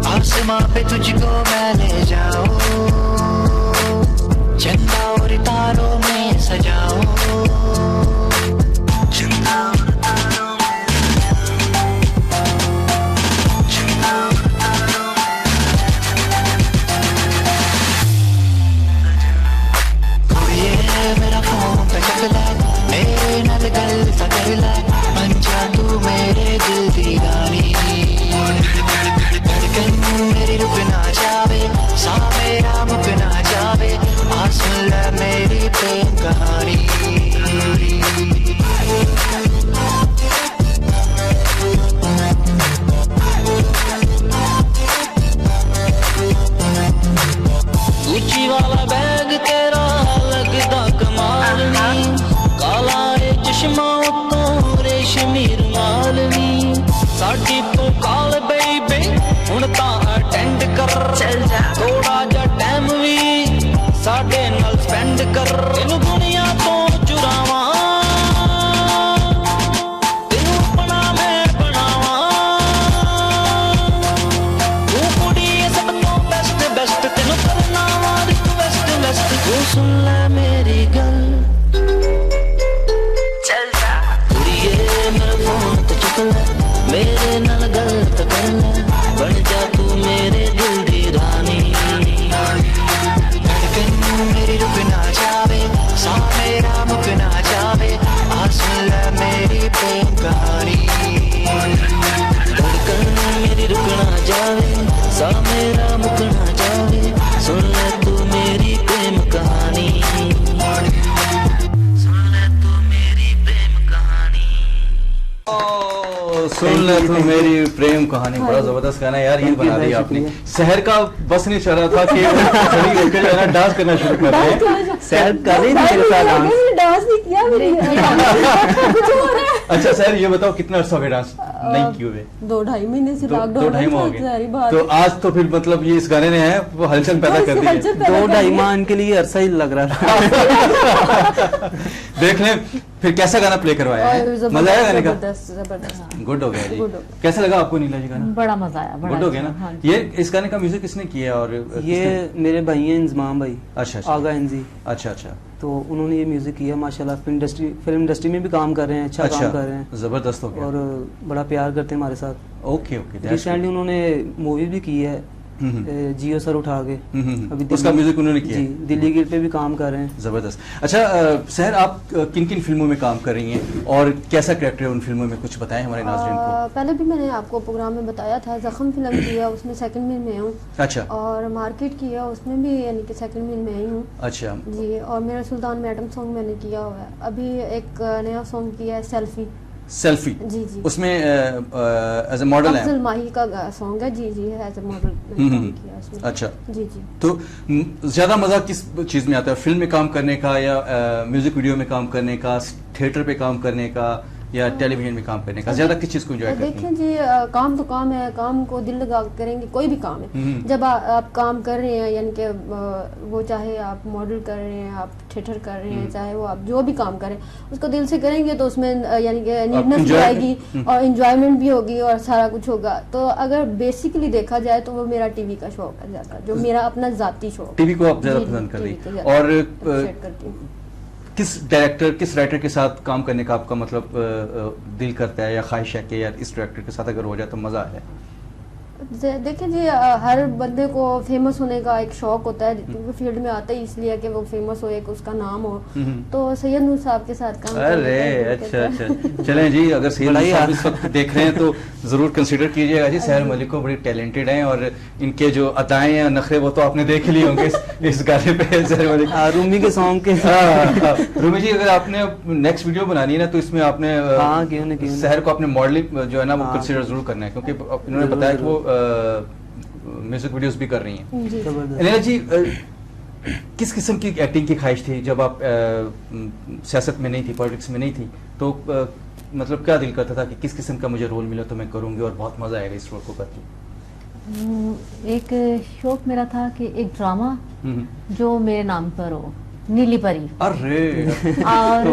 [SPEAKER 8] आसमां पे तुझको मैं ले जाऊं, चंदा और तारों में सजाऊं, चंदा और तारों में चंदा और तारों में। कुड़िए मेरा फोन तो चक ले मेरे नल गल कर ले बन जा तू मेरे दिल दी रानी। मेरी रुक ना जावे, सा मेरा मुक ना जावे, आ सुन ले मेरी प्रेम कहानी। गुच्ची वाला बैग तेरा लगदा कमाल नी, काला ए चश्मा उत्तों रेशमी रुमाल नी, साडी तो काल बेबी हुण तां अटेंड कर, थोड़ा जा टाइम भी साडे नाल स्पेंड कर, तेनू दुनिया तो चुरावां, तेनू अपना मैं बनावां, तू कुड़ी सब तो बेस्ट बेस्ट, तेनू करना वा रिक्वेस्ट वेस्ट, तू सुन ले मेरी गल नाल गलत कर ले बन जा तू मेरे दिल दी रानी धड़कन मेरी रुक ना जावे सा मेरा मुक ना जावे सुन ले मेरी प्रेम कहानी धड़कन मेरी रुक ना जावे सा मेरा मुक ना जावे सुन ले तू मेरी प्रेम कहानी सुन ले तू मेरी प्रेम कहानी
[SPEAKER 1] सुन ले तू मेरी प्रेम कहानी। बड़ा जबरदस्त गाना है यार, ये बना दिया आपने। शहर का बस नहीं चल रहा था कि सभी लड़के जो है ना डांस करना शुरू कर रहे हैं।
[SPEAKER 3] सैर कर रही थी मेरे साथ डांस।
[SPEAKER 4] डांस नहीं किया मैंने।
[SPEAKER 1] अच्छा सर ये बताओ कितना अर्सा हो गया डांस नहीं किए हुए?
[SPEAKER 4] 2-2.5 महीने से
[SPEAKER 1] दो
[SPEAKER 4] लॉकडाउन
[SPEAKER 1] ढाई माह हो
[SPEAKER 4] सारी
[SPEAKER 1] गए।
[SPEAKER 4] बात
[SPEAKER 1] तो आज तो फिर मतलब ये इस गाने ने है वो हलचल पैदा कर दी है।
[SPEAKER 3] 2-2.5 माह इनके लिए अरसा ही लग रहा था।
[SPEAKER 1] देख लें फिर कैसा गाना प्ले करवाया है, मजा आया गाने का?
[SPEAKER 4] जबरदस्त।
[SPEAKER 1] गुड हो गया जी।
[SPEAKER 4] Good हो गया।
[SPEAKER 1] कैसा लगा आपको नीला जी गाना?
[SPEAKER 2] बड़ा मजा आया, बड़ा
[SPEAKER 1] गुड हो गया
[SPEAKER 2] अच्छा,
[SPEAKER 1] ना?
[SPEAKER 2] हाँ जी।
[SPEAKER 1] ये इस गाने का म्यूजिक किसने किया और
[SPEAKER 3] ये मेरे भाई हैं इंजमाम भाई,
[SPEAKER 1] अच्छा अच्छा
[SPEAKER 3] आगा एनजी,
[SPEAKER 1] अच्छा अच्छा
[SPEAKER 3] तो उन्होंने ये म्यूजिक किया माशाल्लाह। फिल्म इंडस्ट्री में भी काम कर रहे हैं, अच्छा काम कर रहे हैं
[SPEAKER 1] जबरदस्त हो गया
[SPEAKER 3] और बड़ा प्यार करते हैं हमारे साथ।
[SPEAKER 1] ओके ओके
[SPEAKER 3] रिसेंटली उन्होंने मूवी भी की है जियो सर उठा के, अभी
[SPEAKER 1] उसका म्यूजिक उन्होंने किया
[SPEAKER 3] जी, दिल्ली गेट पे भी काम कर रहे हैं।
[SPEAKER 1] जबरदस्त। अच्छा सहर आप किन किन फिल्मों में काम कर रही हैं और कैसा कैरेक्टर है उन फिल्मों में, कुछ बताएं हमारे नाज़रीन को।
[SPEAKER 4] पहले भी मैंने आपको प्रोग्राम में बताया था, जख्म फिल्म की है उसमें सेकंड में हूँ।
[SPEAKER 1] अच्छा
[SPEAKER 4] और मार्केट की है उसमें भी यानी कि सेकंड में आई हूँ
[SPEAKER 1] अच्छा
[SPEAKER 4] जी। और मेरा सुल्तान मैडम सॉन्ग मैंने किया हुआ है। अभी एक नया सॉन्ग किया है
[SPEAKER 1] सेल्फी
[SPEAKER 4] जी जी
[SPEAKER 1] उसमें एज ए मॉडल है।
[SPEAKER 4] अफजल माही का सॉन्ग है जी जी, एज ए मॉडल किया उसमें।
[SPEAKER 1] अच्छा
[SPEAKER 4] जी जी।
[SPEAKER 1] तो ज्यादा मजा किस चीज में आता है, फिल्म में काम करने का या म्यूजिक वीडियो में काम करने का, थिएटर पे काम करने का या टेलीविजन में काम करने का, ज्यादा किस चीज को एंजॉय करते
[SPEAKER 4] देखिए
[SPEAKER 1] हैं?
[SPEAKER 4] जी काम तो काम है, काम को दिल लगा कर करेंगे, कोई भी काम है। जब आप काम कर रहे हैं यानी कि वो चाहे आप मॉडल कर रहे हैं, आप थिएटर कर रहे हैं, चाहे वो आप जो भी काम करें उसको दिल से करेंगे तो उसमें यानी कि नीटनेस भी आएगी और इंजॉयमेंट भी होगी और सारा कुछ होगा। तो अगर बेसिकली देखा जाए तो वो मेरा टीवी का शौक है ज्यादा, जो मेरा अपना जाती शौक।
[SPEAKER 1] टीवी को आप ज्यादा पसंद कर रही हैं और किस डायरेक्टर किस राइटर के साथ काम करने का आपका मतलब दिल करता है या ख्वाहिश है कि यार इस डायरेक्टर के साथ अगर हो जाए तो मजा है?
[SPEAKER 4] देखिए जी हर बंदे को फेमस होने का एक शौक होता है, क्योंकि फील्ड में आता ही इसलिए कि वो फेमस हो, एक उसका नाम हो। तो सैयद नूर साहब के साथ काम
[SPEAKER 1] अरे अच्छा अच्छा चलें जी, अगर सैयद नूर साहब इस वक्त देख रहे हैं तो जरूर कंसीडर कीजिएगा जी। सहर मलिक को बड़ी टैलेंटेड हैं और इनके जो अदाएं हैं नखरे वो तो आपने देख ही लिए होंगे इस गाने पे। सहर मलिक
[SPEAKER 3] रूमी के सॉन्ग के
[SPEAKER 1] रूमी जी अगर आपने नेक्स्ट वीडियो बनानी है ना तो इसमें आपने सहर को अपने मॉडलिंग जो है ना वो कंसीडर जरूर करना है, क्योंकि इन्होंने बताया कि वो म्यूजिक वीडियोस भी कर रही हैं। अनिला जी किस किस्म की एक्टिंग की ख्वाहिश थी जब आप सियासत में नहीं थी, पॉलिटिक्स में नहीं थी, तो मतलब क्या दिल करता था कि किस किस्म का मुझे रोल मिला तो मैं करूंगी और बहुत मजा आएगा इस रोल को करके?
[SPEAKER 2] एक शौक मेरा था कि एक ड्रामा जो मेरे नाम पर हो, नीली परी।
[SPEAKER 1] अरे
[SPEAKER 2] और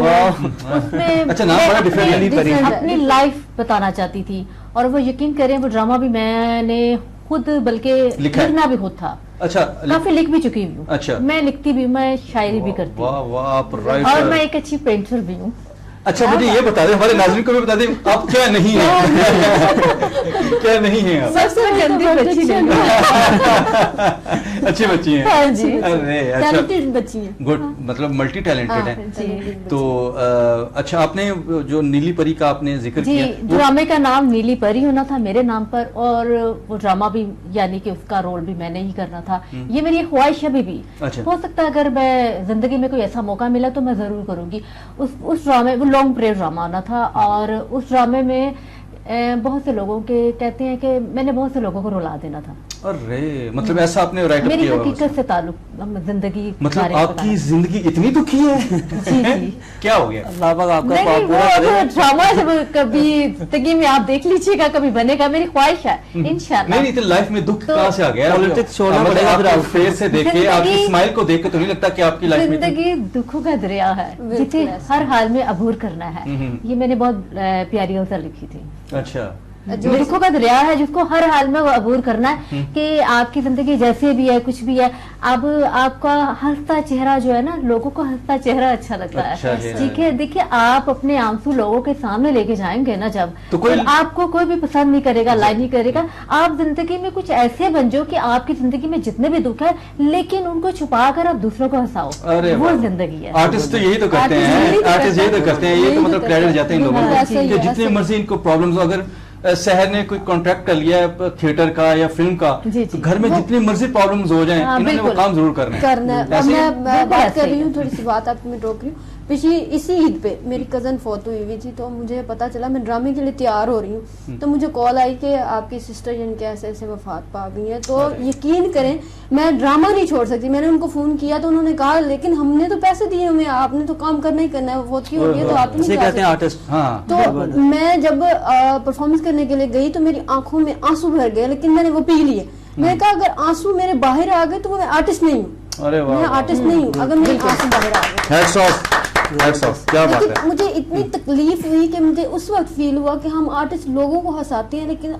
[SPEAKER 2] उसमें
[SPEAKER 1] अच्छा नाम बड़ा डिफरेंट,
[SPEAKER 2] अपनी लाइफ बताना चाहती थी और वो यकीन करें वो ड्रामा भी मैंने खुद बल्कि लिखना भी खुद था।
[SPEAKER 1] अच्छा
[SPEAKER 2] काफी लिख भी चुकी हूँ।
[SPEAKER 1] अच्छा
[SPEAKER 2] मैं लिखती भी, मैं शायरी भी करती हूँ।
[SPEAKER 1] वाह वाह आप राइटर
[SPEAKER 2] और मैं एक अच्छी पेंटर भी हूँ।
[SPEAKER 1] अच्छा मुझे ये बता दें, हमारे नाज़रीन को भी बता दें आप क्या नहीं है क्या नहीं है आप?
[SPEAKER 2] सबसे गंदी बच्ची नहीं
[SPEAKER 1] अच्छी बच्ची हैं।
[SPEAKER 2] हाँ जी,
[SPEAKER 1] अरे
[SPEAKER 2] टैलेंटेड बच्ची हैं।
[SPEAKER 1] गुड, मतलब मल्टी टैलेंटेड है। तो अच्छा आपने जो नीली परी का आपने जिक्र किया,
[SPEAKER 2] ड्रामे का नाम नीली परी होना था मेरे नाम पर और वो ड्रामा भी यानी कि उसका रोल भी मैंने ही करना था। ये मेरी ख्वाहिश है अभी भी। हो सकता है अगर मैं जिंदगी में कोई ऐसा मौका मिला तो मैं जरूर करूंगी। उस ड्रामे लॉन्ग प्ले ड्रामा आना था और उस ड्रामे में बहुत से लोगों के कहते हैं कि मैंने बहुत से लोगों को रुला देना था।
[SPEAKER 1] अरे मतलब ऐसा आपने राइट अप किया?
[SPEAKER 2] मेरी हकीकत से ताल्लुक जिंदगी,
[SPEAKER 1] मतलब आपकी जिंदगी इतनी दुखी है?
[SPEAKER 2] जी जी
[SPEAKER 1] क्या हो गया?
[SPEAKER 3] अल्लाह पाक आपका
[SPEAKER 2] नहीं, वो ड्रामा जब कभी जिंदगी में आप देख लीजिएगा, कभी बनेगा, मेरी ख्वाहिश है इंशाल्लाह।
[SPEAKER 1] नहीं तो लाइफ में दुख कहाँ से आ गया?
[SPEAKER 3] पॉलिटिक्स छोड़ना पड़ेगा।
[SPEAKER 1] आप फेस से देखे, आपकी स्माइल को देख के तो नहीं लगता कि आपकी लाइफ में
[SPEAKER 2] जिंदगी दुखों का दरिया है जिसे हर हाल में अबूर करना है। ये मैंने बहुत प्यारी गज़ल लिखी थी।
[SPEAKER 1] अच्छा
[SPEAKER 4] जो
[SPEAKER 2] दुखों का दरिया है जिसको हर हाल में वो अबूर करना है कि आपकी जिंदगी जैसे भी है कुछ भी है, अब आपका हंसता चेहरा जो है ना, लोगों को हंसता चेहरा अच्छा लगता
[SPEAKER 1] अच्छा
[SPEAKER 2] है,
[SPEAKER 1] है।
[SPEAKER 2] ठीक है। देखिए आप अपने आंसू लोगों के सामने लेके जाएंगे ना जब,
[SPEAKER 1] तो कोई-
[SPEAKER 2] आपको कोई भी पसंद नहीं करेगा, लाइक नहीं करेगा। आप जिंदगी में कुछ ऐसे बन जाओ कि आपकी जिंदगी में जितने भी दुख है लेकिन उनको छुपा कर आप दूसरों को हंसाओ,
[SPEAKER 1] अरे
[SPEAKER 2] वो
[SPEAKER 1] वाह।
[SPEAKER 2] जिंदगी है।
[SPEAKER 1] आर्टिस्ट तो यही तो करते
[SPEAKER 4] आर्टिस्ट
[SPEAKER 1] हैं,
[SPEAKER 4] यही तो
[SPEAKER 1] आर्टिस्ट यही तो
[SPEAKER 4] करते
[SPEAKER 1] करते हैं,
[SPEAKER 4] हैं,
[SPEAKER 1] ये तो
[SPEAKER 4] यही तो
[SPEAKER 1] मतलब
[SPEAKER 4] करते
[SPEAKER 1] क्रेडिट
[SPEAKER 4] हैं।
[SPEAKER 1] जाते हैं इन लोगों
[SPEAKER 4] बिल्कुल ऐसा
[SPEAKER 1] को
[SPEAKER 4] ही
[SPEAKER 1] कि
[SPEAKER 4] है,
[SPEAKER 1] जितनी
[SPEAKER 4] ऐसा ही।
[SPEAKER 1] मर्जी इनको प्रॉब्लम्स हो, अगर शहर ने कोई कॉन्ट्रैक्ट कर लिया है थिएटर का या फिल्म का,
[SPEAKER 2] जी,
[SPEAKER 1] तो
[SPEAKER 2] जी।
[SPEAKER 1] घर में जितनी मर्जी प्रॉब्लम्स हो जाएं,
[SPEAKER 2] हाँ,
[SPEAKER 1] इन्होंने वो
[SPEAKER 2] बिल्कुल।
[SPEAKER 1] काम जरूर करना है।
[SPEAKER 4] करना है। अब
[SPEAKER 1] ऐसे ही-
[SPEAKER 4] मैं
[SPEAKER 2] बिल्कुल
[SPEAKER 4] बात
[SPEAKER 2] ऐसे
[SPEAKER 4] कर
[SPEAKER 2] ही
[SPEAKER 4] रही हूँ,
[SPEAKER 2] है।
[SPEAKER 4] थोड़ी सी बात आपकी मैं रोक रही हूँ। पिछली इसी ईद पे मेरी कजन फोत हुई थी, तो मुझे पता चला, मैं ड्रामे के लिए तैयार हो रही हूँ, तो मुझे कॉल आई कि आपकी सिस्टर जिनके ऐसे ऐसे वफात पा गई है। तो यकीन करें मैं ड्रामा नहीं छोड़ सकती। मैंने उनको फोन किया तो उन्होंने कहा लेकिन हमने तो पैसे दिए हमें, आपने तो काम करना ही करना है, फोत की हो गई है तो आप तो
[SPEAKER 3] इसे
[SPEAKER 4] नहीं जा
[SPEAKER 3] कहते हैं
[SPEAKER 4] सकते।
[SPEAKER 3] आर्टिस्ट।
[SPEAKER 1] हाँ
[SPEAKER 4] तो मैं जब परफॉर्मेंस करने के लिए गई तो मेरी आंखों में आंसू भर गए, लेकिन मैंने वो पी लिए। मैंने कहा अगर आंसू मेरे बाहर आ गए तो वो मैं आर्टिस्ट नहीं हूँ,
[SPEAKER 1] अरे वाह,
[SPEAKER 4] मैं
[SPEAKER 1] वाह,
[SPEAKER 4] आर्टिस्ट नहीं हूँ अगर मेरे आंसू बाहर आ गए।
[SPEAKER 1] हैट्स ऑफ, हैट्स ऑफ, क्या बात
[SPEAKER 4] लेकिन
[SPEAKER 1] है।
[SPEAKER 4] मुझे इतनी तकलीफ हुई कि मुझे उस वक्त फील हुआ कि हम आर्टिस्ट लोगों को हंसाते हैं लेकिन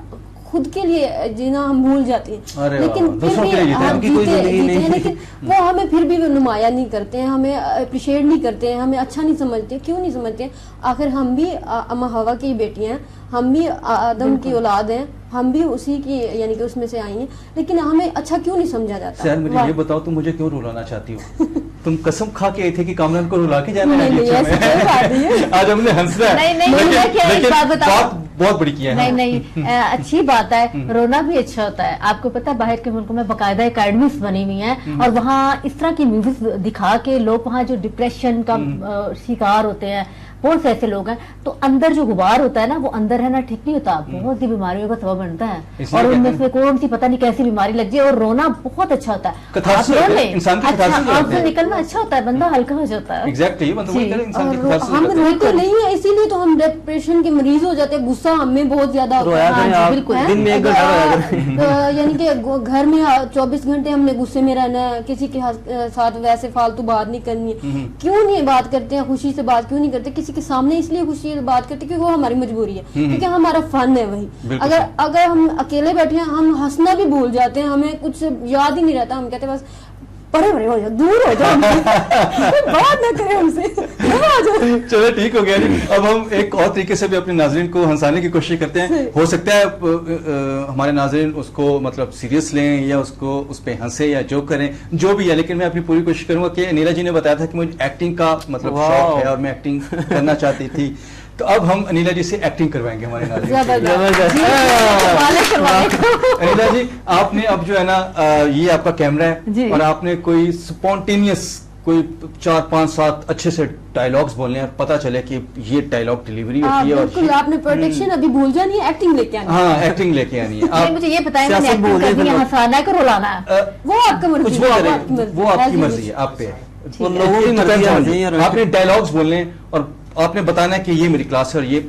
[SPEAKER 4] खुद के लिए जीना हम भूल जाते हैं।
[SPEAKER 1] अरे
[SPEAKER 4] लेकिन
[SPEAKER 1] वाह,
[SPEAKER 4] फिर
[SPEAKER 1] दूसरों
[SPEAKER 4] भी
[SPEAKER 1] के लिए जीते हैं,
[SPEAKER 4] हम
[SPEAKER 3] उनकी कोई
[SPEAKER 4] जीते
[SPEAKER 3] जिंदगी
[SPEAKER 4] हैं,
[SPEAKER 3] नहीं।
[SPEAKER 4] लेकिन वो हमें फिर भी नुमाया नहीं करते हैं, हमें अप्रिशिएट नहीं करते हैं, हमें अच्छा नहीं समझते। क्यों नहीं समझते हैं? आखिर हम भी अम्मा हवा की बेटियां हैं, हम भी आदम की औलाद हैं, हम भी उसी की यानी कि उसमें से आई हैं, लेकिन हमें अच्छा क्यों नहीं समझा जाता?
[SPEAKER 1] सर मुझे ये बताओ, तुम मुझे क्यों रुलाना चाहती हो? तुम कसम खा के आई थे कि कामरान को रुला के जाना है
[SPEAKER 4] नहीं,
[SPEAKER 1] नीचे
[SPEAKER 4] ऐसी कोई बात नहीं है।
[SPEAKER 1] में। आज हमने हंसना है,
[SPEAKER 2] नहीं, नहीं, मुझे क्या एक बात बताओ।
[SPEAKER 1] बात बहुत बड़ी की है।
[SPEAKER 2] नहीं नहीं अच्छी बात है, रोना भी अच्छा होता है। आपको पता है बाहर के मुल्कों में बाकायदा एकेडमीज बनी हुई हैं और वहाँ इस तरह की मूवीज दिखा के लोग वहाँ जो डिप्रेशन का शिकार होते हैं, बहुत से ऐसे लोग हैं, तो अंदर जो गुबार होता है ना वो अंदर है ना ठीक नहीं होता, बहुत सी बीमारियों का सबब बनता है।
[SPEAKER 1] इसलिए
[SPEAKER 2] और
[SPEAKER 1] कहते
[SPEAKER 2] उनमें
[SPEAKER 1] हैं-
[SPEAKER 2] से कौन सी पता नहीं कैसी बीमारी लग जाए। और रोना बहुत अच्छा होता है,
[SPEAKER 1] कथारसिस
[SPEAKER 2] आप रो
[SPEAKER 1] होता है,
[SPEAKER 2] लें,
[SPEAKER 1] इंसान की
[SPEAKER 2] अच्छा
[SPEAKER 1] कथारसिस
[SPEAKER 2] आप
[SPEAKER 1] होती
[SPEAKER 2] से
[SPEAKER 1] है।
[SPEAKER 2] निकलना अच्छा होता है, बंदा हल्का हो जाता है।
[SPEAKER 1] एग्जैक्टली, मतलब वही
[SPEAKER 2] जी।
[SPEAKER 1] कह रहे हैं, इंसान की
[SPEAKER 4] और
[SPEAKER 1] कथारसिस
[SPEAKER 4] हम
[SPEAKER 1] होती है।
[SPEAKER 4] रोते नहीं है, इसीलिए तो हम डिप्रेशन के मरीज हो जाते हैं। गुस्सा हमें बहुत ज्यादा होता
[SPEAKER 3] रोया
[SPEAKER 4] है।
[SPEAKER 3] करें
[SPEAKER 2] हाँ,
[SPEAKER 3] आप,
[SPEAKER 2] बिल्कुल।
[SPEAKER 3] दिन में 1 घंटा रोया करें।
[SPEAKER 4] यानी कि घर में 24 घंटे हमने गुस्से में रहना है, किसी के साथ वैसे फालतू बात नहीं करनी है। क्यों नहीं बात करते हैं, खुशी से बात क्यों नहीं करते किसी के सामने? इसलिए खुशी से बात करते क्योंकि वो हमारी मजबूरी है, क्योंकि हमारा फन है वही।
[SPEAKER 1] बिल्कुल
[SPEAKER 4] अगर अगर हम अकेले बैठे हैं, हम हंसना भी भूल जाते हैं, हमें कुछ याद ही नहीं रहता। हम कहते हैं बस परे परे हो जाओ, दूर हो जाओ, बात ना करें हमसे, आ जाओ।
[SPEAKER 1] चलो ठीक हो गया जी। अब हम एक और तरीके से भी अपने नाजरीन को हंसाने की कोशिश करते हैं। हो सकता है हमारे नाजरीन उसको मतलब सीरियस लें या उसको उस पे हंसे या जो करें, जो भी है, लेकिन मैं अपनी पूरी कोशिश करूंगा कि नीला जी ने बताया था कि मुझे एक्टिंग का मतलब शौक है और मैं एक्टिंग करना चाहती थी, तो अब हम अनिला जी से एक्टिंग करवाएंगे हमारे नाज़रीन से।
[SPEAKER 4] जबरदस्त।
[SPEAKER 1] अनिला जी, आपने अब जो है ना ये आपका कैमरा
[SPEAKER 2] जी।
[SPEAKER 1] है और आपने कोई स्पॉन्टेनियस कोई 4, 5, 7 अच्छे से डायलॉग्स बोलने हैं और पता चले कि ये डायलॉग डिलीवरी होती है और
[SPEAKER 4] बिल्कुल, आपने प्रोटेक्शन अभी भूल जानी है, एक्टिंग लेके आनी है।
[SPEAKER 1] हाँ एक्टिंग लेके आनी है।
[SPEAKER 2] नहीं, मुझे ये बताएं मैंने
[SPEAKER 3] सियासत
[SPEAKER 2] एक्टिंग
[SPEAKER 3] बोल रहे
[SPEAKER 2] करनी है,
[SPEAKER 3] थे
[SPEAKER 2] हंसाना है कि रुलाना है?
[SPEAKER 4] वो आपका मर्जी
[SPEAKER 1] कुछ
[SPEAKER 4] है,
[SPEAKER 1] भी
[SPEAKER 4] वो
[SPEAKER 1] करें,
[SPEAKER 4] आपकी मर्जी
[SPEAKER 1] वो आपकी
[SPEAKER 4] है,
[SPEAKER 1] मर्जी है, आप पे है।
[SPEAKER 3] वो लोगों की मर्जी है, मुझे ये
[SPEAKER 1] आपने डायलॉग्स बोलने और आपने बताना है कि ये मेरी क्लास है और ये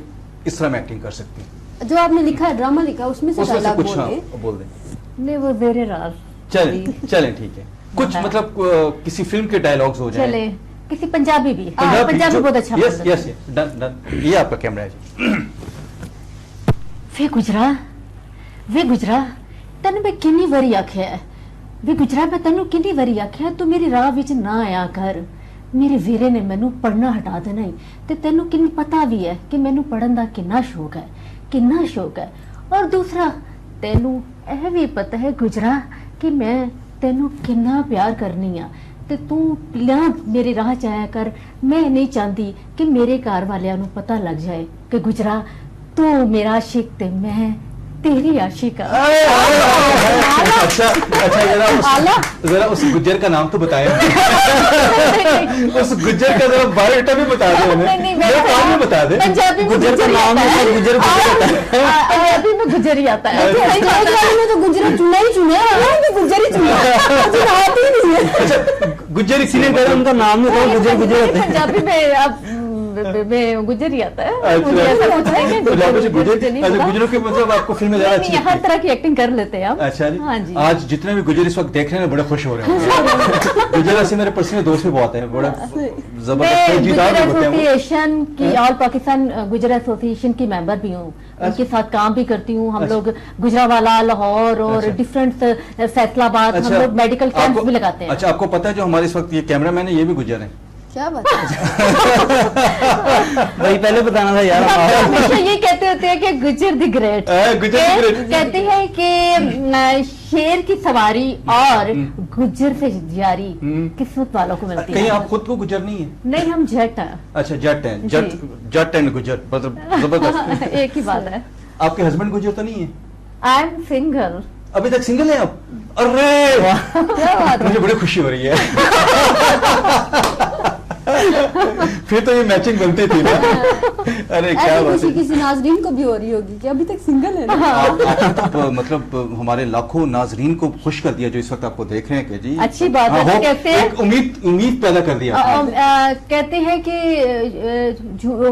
[SPEAKER 1] इस तरह मैं एक्टिंग कर सकती हूँ।
[SPEAKER 4] जो आपने लिखा है, ड्रामा लिखा है, उसमें से
[SPEAKER 1] उसमें से
[SPEAKER 4] डायलॉग
[SPEAKER 1] कुछ हाँ,
[SPEAKER 4] बोलिए।
[SPEAKER 1] बोल दें।
[SPEAKER 2] नहीं वो जेरे राज
[SPEAKER 1] चलें ठीक है, कुछ
[SPEAKER 2] हाँ।
[SPEAKER 1] मतलब किसी फिल्म के डायलॉग्स हो जाए।
[SPEAKER 2] चले किसी पंजाबी भी, पंजाबी बहुत अच्छा
[SPEAKER 1] यस
[SPEAKER 2] पसंद है।
[SPEAKER 1] Yes done. ये आपका कैमरा है जी।
[SPEAKER 2] वे गुजरा तेन मैं किन्नी वारी आख्या है, वे गुजरा मैं तेन किन्नी वारी आख्या तू मेरी राह विच ना आया कर। मेरे वीरे ने मैनू पढ़ना हटा देना ही, ते तेनू किन्नी पता भी है कि मैनू पढ़न दा किन्ना शौक है, किन्ना शौक है। और दूसरा तेनू यह भी पता है गुजरा कि मैं तेनू किन्ना प्यार करनी आ, ते तू प्लीज मेरी राह च आया कर। मैं नहीं चाहती कि मेरे घर वालियां नू पता लग जाए कि गुजरा तू मेरा आशिक ते मैं तेरी आशिक आ।
[SPEAKER 1] अच्छा जरा उस गुज्जर का नाम तो बताया। उस गुज्जर का जरा बायोडाटा भी बता दो हमें।
[SPEAKER 2] नहीं,
[SPEAKER 1] मेरा काम भी बता दे।
[SPEAKER 2] पंजाबी में
[SPEAKER 3] गुज्जर का नाम
[SPEAKER 2] आता है।
[SPEAKER 3] है, गुज्जर
[SPEAKER 2] पंजाबी में गुजर ही आता है।
[SPEAKER 4] में तो गुजरात चुना ही चुना है, गुजर ही चुना है, गुजरात ही नहीं है।
[SPEAKER 1] अच्छा गुज्जर
[SPEAKER 3] इसीलिए कह रहे हैं, उनका नाम नहीं था, गुजर गुजर होते हैं।
[SPEAKER 2] पंजाबी में अब में गुजर ही आता है।
[SPEAKER 1] अच्छा।
[SPEAKER 2] मुझे ऐसा कुछ नहीं है,
[SPEAKER 1] तो जहाँ पे से
[SPEAKER 2] मुझे नहीं पता।
[SPEAKER 1] गुजरों के मतलब आपको फिल्में ज्यादा अच्छी
[SPEAKER 2] नहीं,
[SPEAKER 1] लगती
[SPEAKER 2] हर
[SPEAKER 1] हैं?
[SPEAKER 2] तरह की एक्टिंग कर लेते हैं हम।
[SPEAKER 1] अच्छा जी।
[SPEAKER 2] हाँ जी।
[SPEAKER 1] आज जितने भी गुजर इस वक्त देख रहे हैं बड़े खुश हो रहे हैं। गुजर ऐसे मेरे पर्सनल दोस्त भी बहुत हैं, बड़ा जबरदस्त
[SPEAKER 2] मैं
[SPEAKER 1] फौजीदार
[SPEAKER 2] गुजर
[SPEAKER 1] भी होते हैं वो।
[SPEAKER 2] एसोसिएशन की, ऑल पाकिस्तान गुजर एसोसिएशन की मेंबर भी हूँ, उनके साथ काम भी करती हूँ। हम लोग गुजरावाला, लाहौर और
[SPEAKER 1] अच्छा।
[SPEAKER 2] डिफरेंट फैसलाबाद हम लोग मेडिकल कैंप्स भी लगाते हैं।
[SPEAKER 1] अच्छा, आपको पता है जो हमारे इस वक्त ये कैमरामैन है ये भी गुजर है?
[SPEAKER 4] क्या बात है।
[SPEAKER 3] वही पहले बताना था यार।
[SPEAKER 2] हम हमेशा ये कहते होते हैं कि गुजर द ग्रेट,
[SPEAKER 1] गुजर the great।
[SPEAKER 2] कहते हैं कि शेर की सवारी और गुजर से जारी किस्मत वालों को मिलती
[SPEAKER 1] कहीं
[SPEAKER 2] है।
[SPEAKER 1] आप खुद को गुजर नहीं है?
[SPEAKER 2] नहीं, हम जट हैं।
[SPEAKER 1] अच्छा, जट हैं, जट एंड गुजर, मतलब जबरदस्त।
[SPEAKER 2] एक ही बात है।
[SPEAKER 1] आपके हस्बैंड गुजर तो नहीं है?
[SPEAKER 2] I am single.
[SPEAKER 1] अभी तक सिंगल है आप? अरे वाह,
[SPEAKER 2] क्या बात है।
[SPEAKER 1] मुझे बड़ी खुशी हो रही है। फिर तो ये मैचिंग बनती थी ना। अरे क्या
[SPEAKER 4] ऐसी
[SPEAKER 1] बात
[SPEAKER 4] खुशी
[SPEAKER 1] है।
[SPEAKER 4] किसी नाजरीन को भी हो रही होगी कि अभी तक सिंगल है ना।
[SPEAKER 1] आप तो मतलब हमारे लाखों नाजरीन को खुश कर दिया जो इस वक्त आपको देख रहे हैं कि जी
[SPEAKER 2] अच्छी बात है।
[SPEAKER 1] हाँ,
[SPEAKER 2] तो
[SPEAKER 1] हो-
[SPEAKER 2] कहते हैं
[SPEAKER 1] एक उम्मीद पैदा कर दिया आपने।
[SPEAKER 2] कहते हैं कि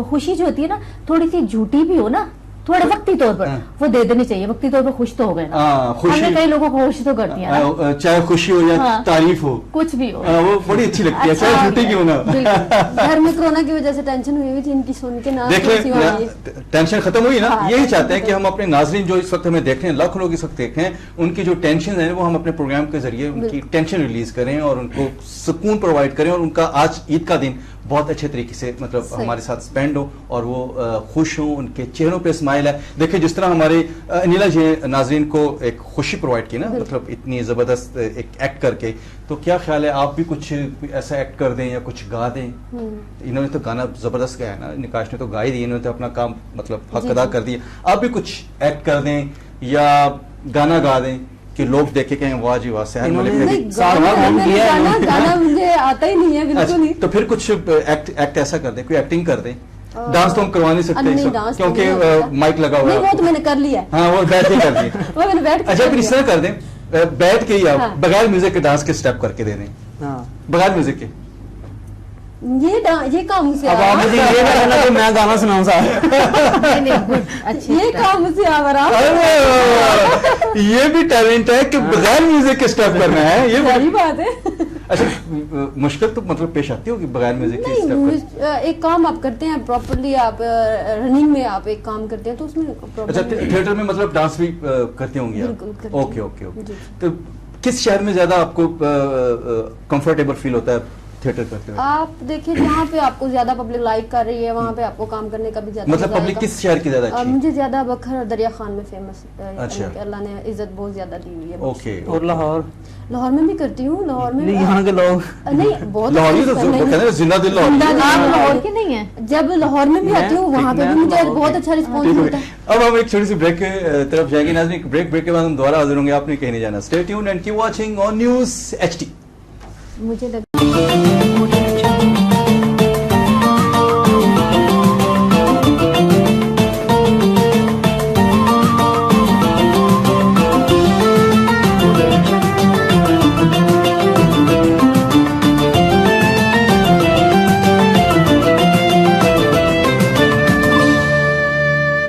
[SPEAKER 2] खुशी जो होती है ना, थोड़ी सी झूठी भी हो ना, थोड़े वक्ती तौर पर
[SPEAKER 1] हाँ।
[SPEAKER 2] वो दे देनी चाहिए। वक्ती तौर पर खुश तो हो गए ना,
[SPEAKER 1] हाँ, खुशी-
[SPEAKER 2] हमने कई लोगों को खुश तो कर दिया ना,
[SPEAKER 1] चाहे खुशी हो या
[SPEAKER 2] हाँ।
[SPEAKER 1] तारीफ हो,
[SPEAKER 2] कुछ भी हो।
[SPEAKER 1] वो बड़ी अच्छी लगती है, चाहे
[SPEAKER 2] अच्छा,
[SPEAKER 1] झूठी क्यों ना।
[SPEAKER 4] बिल्कुल। घर में कोरोना की वजह से टेंशन हुई हुई थी इनकी सुन के ना।
[SPEAKER 1] देख
[SPEAKER 4] खुशी हो रही है।
[SPEAKER 1] ले, टेंशन खत्म हुई ना।
[SPEAKER 4] हाँ,
[SPEAKER 1] यही चाहते हैं
[SPEAKER 4] खत्म
[SPEAKER 1] कि हम अपने नाजरीन जो इस वक्त हमें देख रहे हैं, लाखों लोग इस वक्त देख रहे हैं, उनकी जो टेंशन है वो हम अपने प्रोग्राम के जरिए उनकी टेंशन रिलीज करें और उनको सुकून प्रोवाइड करें और उनका आज ईद का दिन बहुत अच्छे तरीके से मतलब
[SPEAKER 4] सही।
[SPEAKER 1] हमारे साथ स्पेंड हो और वो खुश हो, उनके चेहरों पे स्माइल है। देखिए जिस तरह हमारे अनिला जी नाजरीन को एक खुशी प्रोवाइड की ना, मतलब इतनी जबरदस्त एक एक्ट करके, तो क्या ख्याल है आप भी कुछ ऐसा एक्ट कर दें या कुछ गा दें? इन्होंने तो गाना जबरदस्त गाया ना, निकाश ने तो गा ही दिया, इन्होंने तो अपना काम मतलब हक
[SPEAKER 4] जी,
[SPEAKER 1] अदा
[SPEAKER 4] जी।
[SPEAKER 1] कर दिया। आप भी कुछ एक्ट कर दें या गाना गा दें कि लोग देखे कहें वाह जी वाह, सहर मलिक ने
[SPEAKER 4] नहीं,
[SPEAKER 1] भी
[SPEAKER 3] साथ
[SPEAKER 4] गाना
[SPEAKER 3] में
[SPEAKER 4] मैंने
[SPEAKER 3] किया है
[SPEAKER 4] गाना
[SPEAKER 3] इन्होंने।
[SPEAKER 4] गाना मुझे आता ही नहीं है बिल्कुल
[SPEAKER 1] अच्छा,
[SPEAKER 4] ही।
[SPEAKER 1] तो फिर कुछ एक्ट ऐसा कर दें, कोई एक्टिंग कर दें। डांस तो हम करवा नहीं सकते
[SPEAKER 4] नहीं,
[SPEAKER 1] इस वक्त,
[SPEAKER 4] डांस तो
[SPEAKER 1] क्योंकि
[SPEAKER 4] नहीं हो सकता।
[SPEAKER 1] माइक लगा हुआ
[SPEAKER 4] नहीं,
[SPEAKER 1] है
[SPEAKER 4] वो तो
[SPEAKER 1] आपको।
[SPEAKER 4] मैंने कर लिया है।
[SPEAKER 1] हाँ, वो बैठ के कर दिए।
[SPEAKER 4] वो मैंने बैठ के
[SPEAKER 1] अच्छा,
[SPEAKER 4] कर
[SPEAKER 1] फिर इस
[SPEAKER 4] लिया।
[SPEAKER 1] तरह कर दें, बैठ के ही आप
[SPEAKER 4] हाँ।
[SPEAKER 1] बगैर म्यूजिक के डांस के स्टेप करके दे दें,
[SPEAKER 3] हाँ।
[SPEAKER 1] बगैर म्यूजिक के।
[SPEAKER 4] ये काम मुझसे
[SPEAKER 3] अब
[SPEAKER 4] आ
[SPEAKER 3] आप
[SPEAKER 4] रहा
[SPEAKER 3] मुझे ये कहना कि मैं गाना सुनाऊं साहब।
[SPEAKER 2] नहीं, नहीं, good, अच्छी
[SPEAKER 4] ये
[SPEAKER 2] बात।
[SPEAKER 4] काम मुझसे आ रहा
[SPEAKER 1] अरे, ये भी टैलेंट है कि बगैर म्यूजिक के स्टेप करना है, ये
[SPEAKER 4] सही बात है।
[SPEAKER 1] अच्छा, मुश्किल तो मतलब पेश आती होगी बगैर म्यूजिक के स्टेप करना।
[SPEAKER 4] नहीं, एक काम आप करते हैं प्रॉपरली, आप रनिंग में आप एक काम करते हैं तो उसमें
[SPEAKER 1] अच्छा,
[SPEAKER 4] प्रॉब्लम नहीं है।
[SPEAKER 1] थिएटर में मतलब डांस भी करते होंगे आप?
[SPEAKER 4] बिल्कुल करते हैं।
[SPEAKER 1] Okay okay okay.
[SPEAKER 4] जी।
[SPEAKER 1] तो किस शहर में ज्यादा आपको कंफर्टेबल फील होता है थिएटर करते हुए?
[SPEAKER 4] आप देखिए जहाँ पे आपको ज्यादा पब्लिक लाइक कर रही है वहाँ पे आपको काम करने का भी ज्यादा
[SPEAKER 1] मतलब
[SPEAKER 4] मजा
[SPEAKER 1] पब्लिक
[SPEAKER 4] आएगा।
[SPEAKER 1] किस शहर की ज्यादा अच्छी है?
[SPEAKER 4] मुझे ज्यादा बखर और दरिया खान में फेमस
[SPEAKER 1] अच्छा।
[SPEAKER 4] अल्लाह ने इज्जत बहुत ज्यादा दी हुई है।
[SPEAKER 1] ओके।
[SPEAKER 3] और लाहौर
[SPEAKER 4] लाहौर में भी करती हूँ। लाहौर में
[SPEAKER 3] नहीं, यहाँ के लोग
[SPEAKER 4] नहीं बहुत
[SPEAKER 1] लाहौरी
[SPEAKER 4] अच्छी
[SPEAKER 1] तो
[SPEAKER 4] फिल्म
[SPEAKER 1] वो
[SPEAKER 4] है।
[SPEAKER 1] कहते हैं जिंदा दिल
[SPEAKER 4] जिंदा
[SPEAKER 1] लाहौरी।
[SPEAKER 4] दिल।
[SPEAKER 2] आप लाहौर के नहीं है?
[SPEAKER 4] जब लाहौर में भी
[SPEAKER 3] मैं-
[SPEAKER 4] आती हूँ वहाँ पे
[SPEAKER 3] मैं
[SPEAKER 4] भी मुझे
[SPEAKER 3] लाहौर
[SPEAKER 4] बहुत
[SPEAKER 3] की।
[SPEAKER 4] अच्छा रिस्पॉन्स
[SPEAKER 1] ठीक
[SPEAKER 4] मिलता
[SPEAKER 1] है।
[SPEAKER 4] है।
[SPEAKER 1] अब हम एक छोटी सी ब्रेक के तरफ जाएंगे नाज़रीन। ब्रेक के बाद हम दोबारा हाजिर होंगे, आपने कहीं नहीं जाना। Stay tuned and keep watching on news HD.
[SPEAKER 4] मुझे लग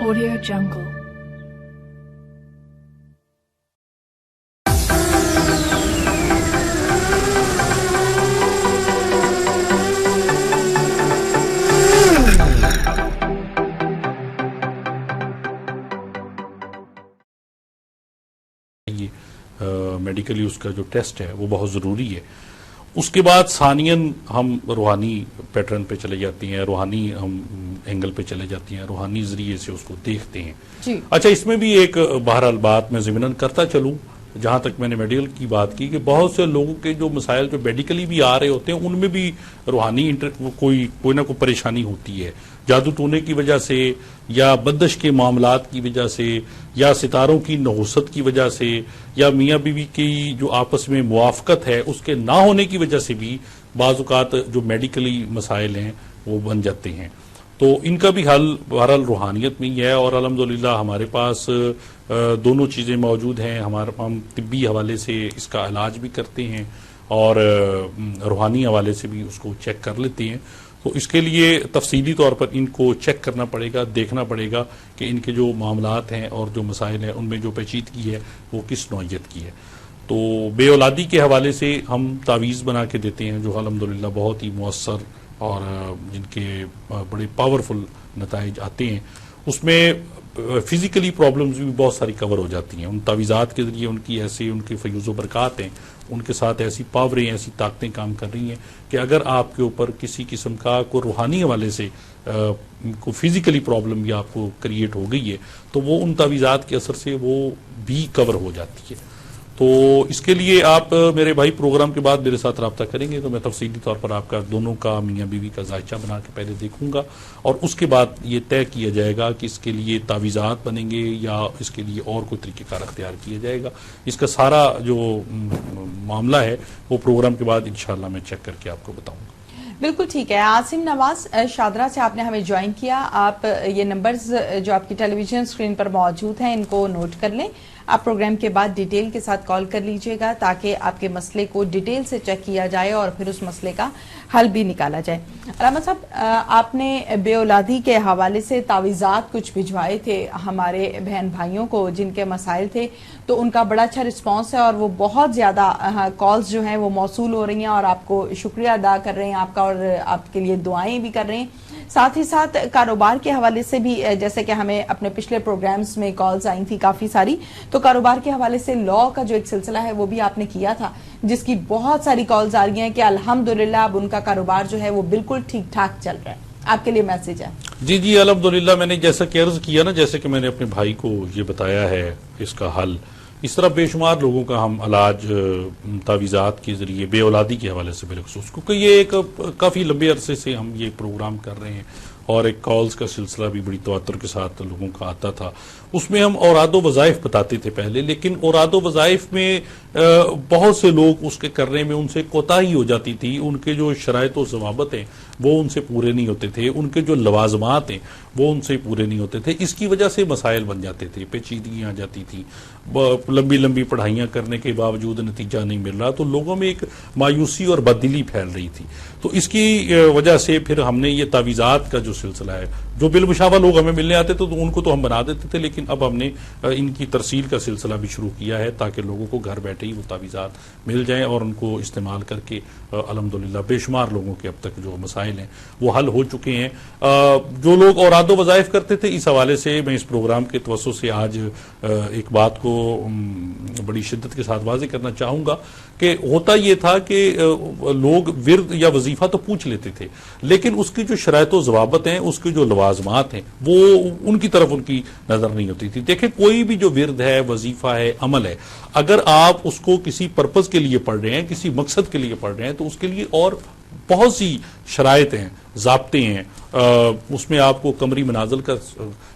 [SPEAKER 9] Audio Jungle.
[SPEAKER 6] ये मेडिकली उसका जो टेस्ट है वो बहुत ज़रूरी है। उसके बाद सानियन हम रूहानी पैटर्न पे चले जाती हैं, रूहानी हम एंगल पे चले जाती हैं, रूहानी जरिए से उसको देखते हैं।
[SPEAKER 5] जी।
[SPEAKER 6] अच्छा, इसमें भी एक बहरहाल बात मैं ज़िमनन करता चलूँ, जहाँ तक मैंने मेडिकल की बात की कि बहुत से लोगों के जो मसाइल जो मेडिकली भी आ रहे होते हैं उनमें भी रूहानी कोई ना कोई परेशानी होती है, जादू टोने की वजह से या बंदिश के मामलात की वजह से या सितारों की नहुसत की वजह से या मियाँ बीवी की जो आपस में मुआफ़कत है उसके ना होने की वजह से भी बाज़ औक़ात जो मेडिकली मसाइल हैं वो बन जाते हैं। तो इनका भी हल बहरहाल रूहानियत में ही है और अल्हम्दुलिल्लाह हमारे पास दोनों चीज़ें मौजूद हैं। हम तिब्बी हवाले से इसका इलाज भी करते हैं और रूहानी हवाले से भी उसको चेक कर लेते हैं। तो इसके लिए तफसीली तौर पर इनको चेक करना पड़ेगा, देखना पड़ेगा कि इनके जो मामलात हैं और जो मसाइल हैं उनमें जो पेचीदगी है वो किस नौइयत की है। तो बेऔलादी के हवाले से हम तावीज़ बना के देते हैं जो अल्हम्दुलिल्लाह बहुत ही मुअस्सर और जिनके बड़े पावरफुल नताइज आते हैं। उसमें फिजिकली प्रॉब्लम्स भी बहुत सारी कवर हो जाती हैं। उन तावीज़ात के जरिए उनकी ऐसे उनके फयूज़ बरक़ात हैं, उनके साथ ऐसी पावरें, ऐसी ताकतें काम कर रही हैं कि अगर आपके ऊपर किसी किस्म का कोई रूहानी हवाले से को फिजिकली प्रॉब्लम या आपको क्रिएट हो गई है तो वो उन तावीज़ात के असर से वो भी कवर हो जाती है। तो इसके लिए आप मेरे भाई प्रोग्राम के बाद मेरे साथ रब्ता करेंगे तो मैं तफसीली तौर पर आपका दोनों का मियाँ बीवी का जायचा बना के पहले देखूंगा और उसके बाद ये तय किया जाएगा कि इसके लिए तावीज़ात बनेंगे या इसके लिए और कोई तरीक़ेकार अख्तियार किया जाएगा। इसका सारा जो मामला है वो प्रोग्राम के बाद इंशाअल्लाह मैं चेक करके आपको बताऊंगा।
[SPEAKER 5] बिल्कुल ठीक है। आसिम नवाज शादरा से आपने हमें ज्वाइन किया। आप ये नंबर्स जो आपकी टेलीविजन स्क्रीन पर मौजूद हैं इनको नोट कर लें। आप प्रोग्राम के बाद डिटेल के साथ कॉल कर लीजिएगा ताकि आपके मसले को डिटेल से चेक किया जाए और फिर उस मसले का हल भी निकाला जाए। अलामा साहब, आपने बेऔलादी के हवाले से तावीज़ात कुछ भिजवाए थे हमारे बहन भाइयों को जिनके मसाइल थे, तो उनका बड़ा अच्छा रिस्पांस है और वो बहुत ज़्यादा कॉल्स जो हैं वो मौसूल हो रही हैं और आपको शुक्रिया अदा कर रहे हैं आपका और आपके लिए दुआएं भी कर रहे हैं। साथ ही साथ कारोबार के हवाले से भी जैसे कि हमें अपने पिछले प्रोग्राम्स में कॉल्स आई थी काफ़ी सारी, तो कारोबार के हवाले से लॉ का जो एक सिलसिला है वो भी आपने किया था जिसकी बहुत सारी कॉल्स आ रही हैं कि अल्हम्दुलिल्लाह अब उनका कारोबार जो है वो बिल्कुल ठीक ठाक चल रहा है। आपके लिए मैसेज है।
[SPEAKER 6] जी जी अल्हम्दुलिल्लाह, मैंने जैसा कि अर्ज किया ना, जैसे कि मैंने अपने भाई को ये बताया है इसका हल, इस तरह बेशुमार लोगों का हम इलाज तावीज़ात के जरिए बेऔलादी के हवाले से बिलखसूस, क्योंकि ये एक काफ़ी लंबे अरसे से हम ये प्रोग्राम कर रहे हैं और एक कॉल्स का सिलसिला भी बड़ी तवत्तर के साथ लोगों का आता था। उसमें हम औरादो वज़ाइफ बताते थे पहले, लेकिन औरादो वज़ाइफ में बहुत से लोग उसके करने में उनसे कोताही हो जाती थी। उनके जो शराइत व ज़वाबित हैं वो उनसे पूरे नहीं होते थे, उनके जो लवाजमात हैं वो उनसे पूरे नहीं होते थे। इसकी वजह से मसाइल बन जाते थे, पेचीदगियाँ आ जाती थी, लंबी लंबी पढ़ाइयाँ करने के बावजूद नतीजा नहीं मिल रहा, तो लोगों में एक मायूसी और बददिली फैल रही थी। तो इसकी वजह से फिर हमने ये तावीज़ात का जो सिलसिला है, जो बिलमुशावा लोग हमें मिलने आते थे तो उनको तो हम बना देते थे, लेकिन अब हमने इनकी तरसील का सिलसिला भी शुरू किया है ताकि लोगों को घर बैठे ही वो तावीज़ात मिल जाएं और उनको इस्तेमाल करके अल्हम्दुलिल्लाह बेशुमार लोगों के अब तक जो मसाइल हैं वो हल हो चुके हैं। जो लोग औरादो वज़ाइफ करते थे, इस हवाले से मैं इस प्रोग्राम के तवस्सुत से आज एक बात को बड़ी शिद्दत के साथ वाज़ेह करना चाहूँगा कि होता ये था कि लोग विर्द या वजीफा तो पूछ लेते थे, लेकिन उसकी जो शराइत व ज़वाबित हैं, उसके जो लवाजमात हैं, वो उनकी तरफ उनकी नजर नहीं होती थी। देखें, कोई भी जो विर्द है, वजीफा है, अमल है, अगर आप उसको किसी पर्पज के लिए पढ़ रहे हैं, किसी मकसद के लिए पढ़ रहे हैं, तो उसके लिए और बहुत सी शराइत हैं, ज़ाब्ते हैं। उसमें आपको कमरी मनाजिल का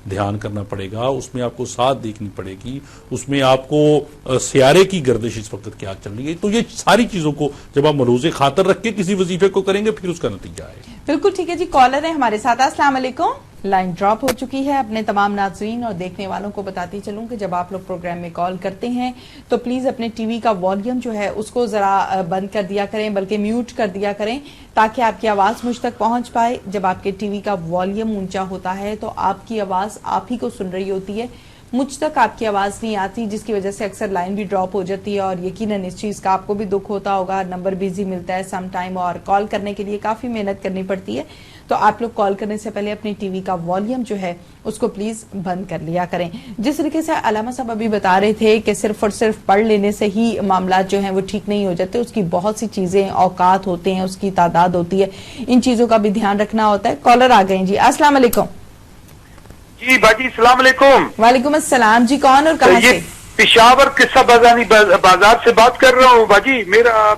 [SPEAKER 6] ध्यान करना पड़ेगा, उसमें आपको साथ देखनी पड़ेगी, उसमें आपको सियारे की गर्दिश इस वक्त क्या चल रही है। तो ये सारी चीजों को जब आप मरोज़े खातर रख के किसी वजीफे को करेंगे फिर उसका नतीजा आएगा।
[SPEAKER 5] बिल्कुल ठीक है जी। कॉलर है हमारे साथ। अस्सलाम वालेकुम। लाइन ड्रॉप हो चुकी है। अपने तमाम नाज़रीन और देखने वालों को बताती चलूं कि जब आप लोग प्रोग्राम में कॉल करते हैं तो प्लीज अपने टीवी का वॉल्यूम जो है उसको जरा बंद कर दिया करें, बल्कि म्यूट कर दिया करें, ताकि आपकी आवाज मुझ तक पहुंच पाए। जब आपके टीवी का वॉल्यूम ऊंचा होता है तो आपकी आवाज आप ही को सुन रही होती है, मुझ तक आपकी आवाज नहीं आती, जिसकी वजह से अक्सर लाइन भी ड्रॉप हो जाती है। और यकीनन इस चीज का आपको भी दुख होता होगा, नंबर बिजी मिलता है सम टाइम और कॉल करने के लिए काफी मेहनत करनी पड़ती है। तो आप लोग कॉल करने से पहले अपनी टीवी का वॉल्यूम जो है उसको प्लीज बंद कर लिया करें। जिस तरीके से अलामा साहब अभी बता रहे थे कि सिर्फ और सिर्फ पढ़ लेने से ही मामला जो है वो ठीक नहीं हो जाते, उसकी बहुत सी चीजें, औकात होते हैं, उसकी तादाद होती है, इन चीजों का भी ध्यान रखना होता है। कॉलर आ गए जी। अस्सलाम वालेकुम।
[SPEAKER 10] जी बाजी, सलाम अलैकुम।
[SPEAKER 5] वालेकुम अस्सलाम जी। कौन और कहाँ से?
[SPEAKER 10] पिशावर किस्सा बाजानी बाजार से बात कर रहा हूँ बाजी। मेरा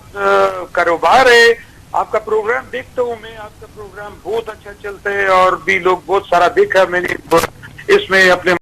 [SPEAKER 10] कारोबार है, आपका प्रोग्राम देखता हूँ मैं, आपका प्रोग्राम बहुत अच्छा चलता है और भी लोग बहुत सारा देखा मैंने इसमें अपने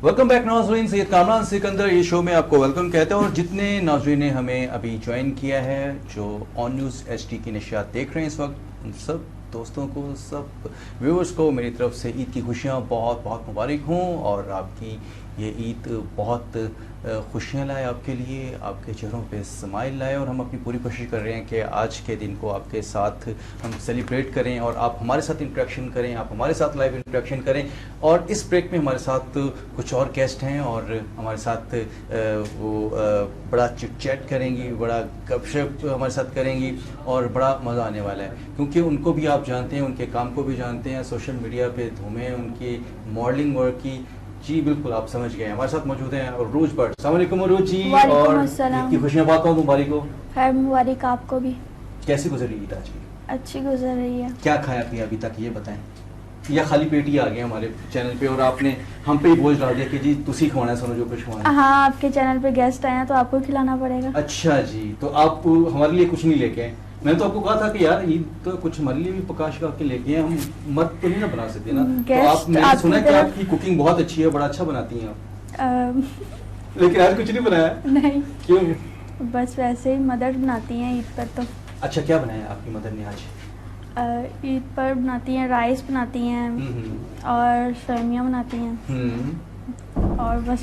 [SPEAKER 1] वेलकम बैक नाजरीन, सैयद कामरान सिकंदर ये शो में आपको वेलकम कहते हैं। और जितने नाजरीन ने हमें अभी ज्वाइन किया है, जो ऑन न्यूज़ HD की नशियात देख रहे हैं इस वक्त, उन सब दोस्तों को, सब व्यूअर्स को मेरी तरफ से ईद की खुशियाँ बहुत बहुत मुबारक हों और आपकी ये ईद बहुत खुशियाँ लाए आपके लिए, आपके चेहरों पे स्माइल लाए। और हम अपनी पूरी कोशिश कर रहे हैं कि आज के दिन को आपके साथ हम सेलिब्रेट करें और आप हमारे साथ इंटरेक्शन करें, आप हमारे साथ लाइव इंटरेक्शन करें। और इस ब्रेक में हमारे साथ कुछ और गेस्ट हैं और हमारे साथ वो बड़ा चिट चैट करेंगी, बड़ा गपशप हमारे साथ करेंगी और बड़ा मज़ा आने वाला है, क्योंकि उनको भी आप जानते हैं, उनके काम को भी जानते हैं, सोशल मीडिया पे धूम है उनकी मॉडलिंग वर्क की। जी बिल्कुल, आप समझ गए। हमारे साथ मौजूद हैं अरूज भट्ट। अस्सलाम वालेकुम अरूज जी, और ईद की खुशियाँ बहुत बहुत मुबारक हो।
[SPEAKER 11] खैर मुबारक आपको भी।
[SPEAKER 1] कैसी गुजरी ईद आज की?
[SPEAKER 11] अच्छी गुजर रही है।
[SPEAKER 1] क्या खाया पिया अभी तक ये बताएं, या खाली पेट ही आ गए हमारे चैनल पे और आपने हम पे ही बोझ डाल दिया कि जी तुसी खवाना सुनो जो कुछ खवाना?
[SPEAKER 11] हाँ, आपके चैनल पे गेस्ट आए हैं तो आपको खिलाना पड़ेगा।
[SPEAKER 1] अच्छा जी, तो आप हमारे लिए कुछ नहीं लेके आए? मैंने तो आपको कहा था कि यार ईद तो कुछ हमारे लिए भी पकाश का के लेके हैं, हम मत तो नहीं ना बना सकते ना। तो आप, मैंने सुना कि आपकी कुकिंग बहुत अच्छी है, बड़ा अच्छा बनाती हैं आप। लेकिन आज कुछ नहीं बनाया?
[SPEAKER 11] नहीं।
[SPEAKER 1] क्यों?
[SPEAKER 11] बस वैसे ही मदर बनाती हैं ईद पर तो।
[SPEAKER 1] अच्छा, क्या बनाया आपकी मदर ने आज?
[SPEAKER 11] ईद पर बनाती हैं, राइस बनाती हैं और सेवइयां बनाती हैं और बस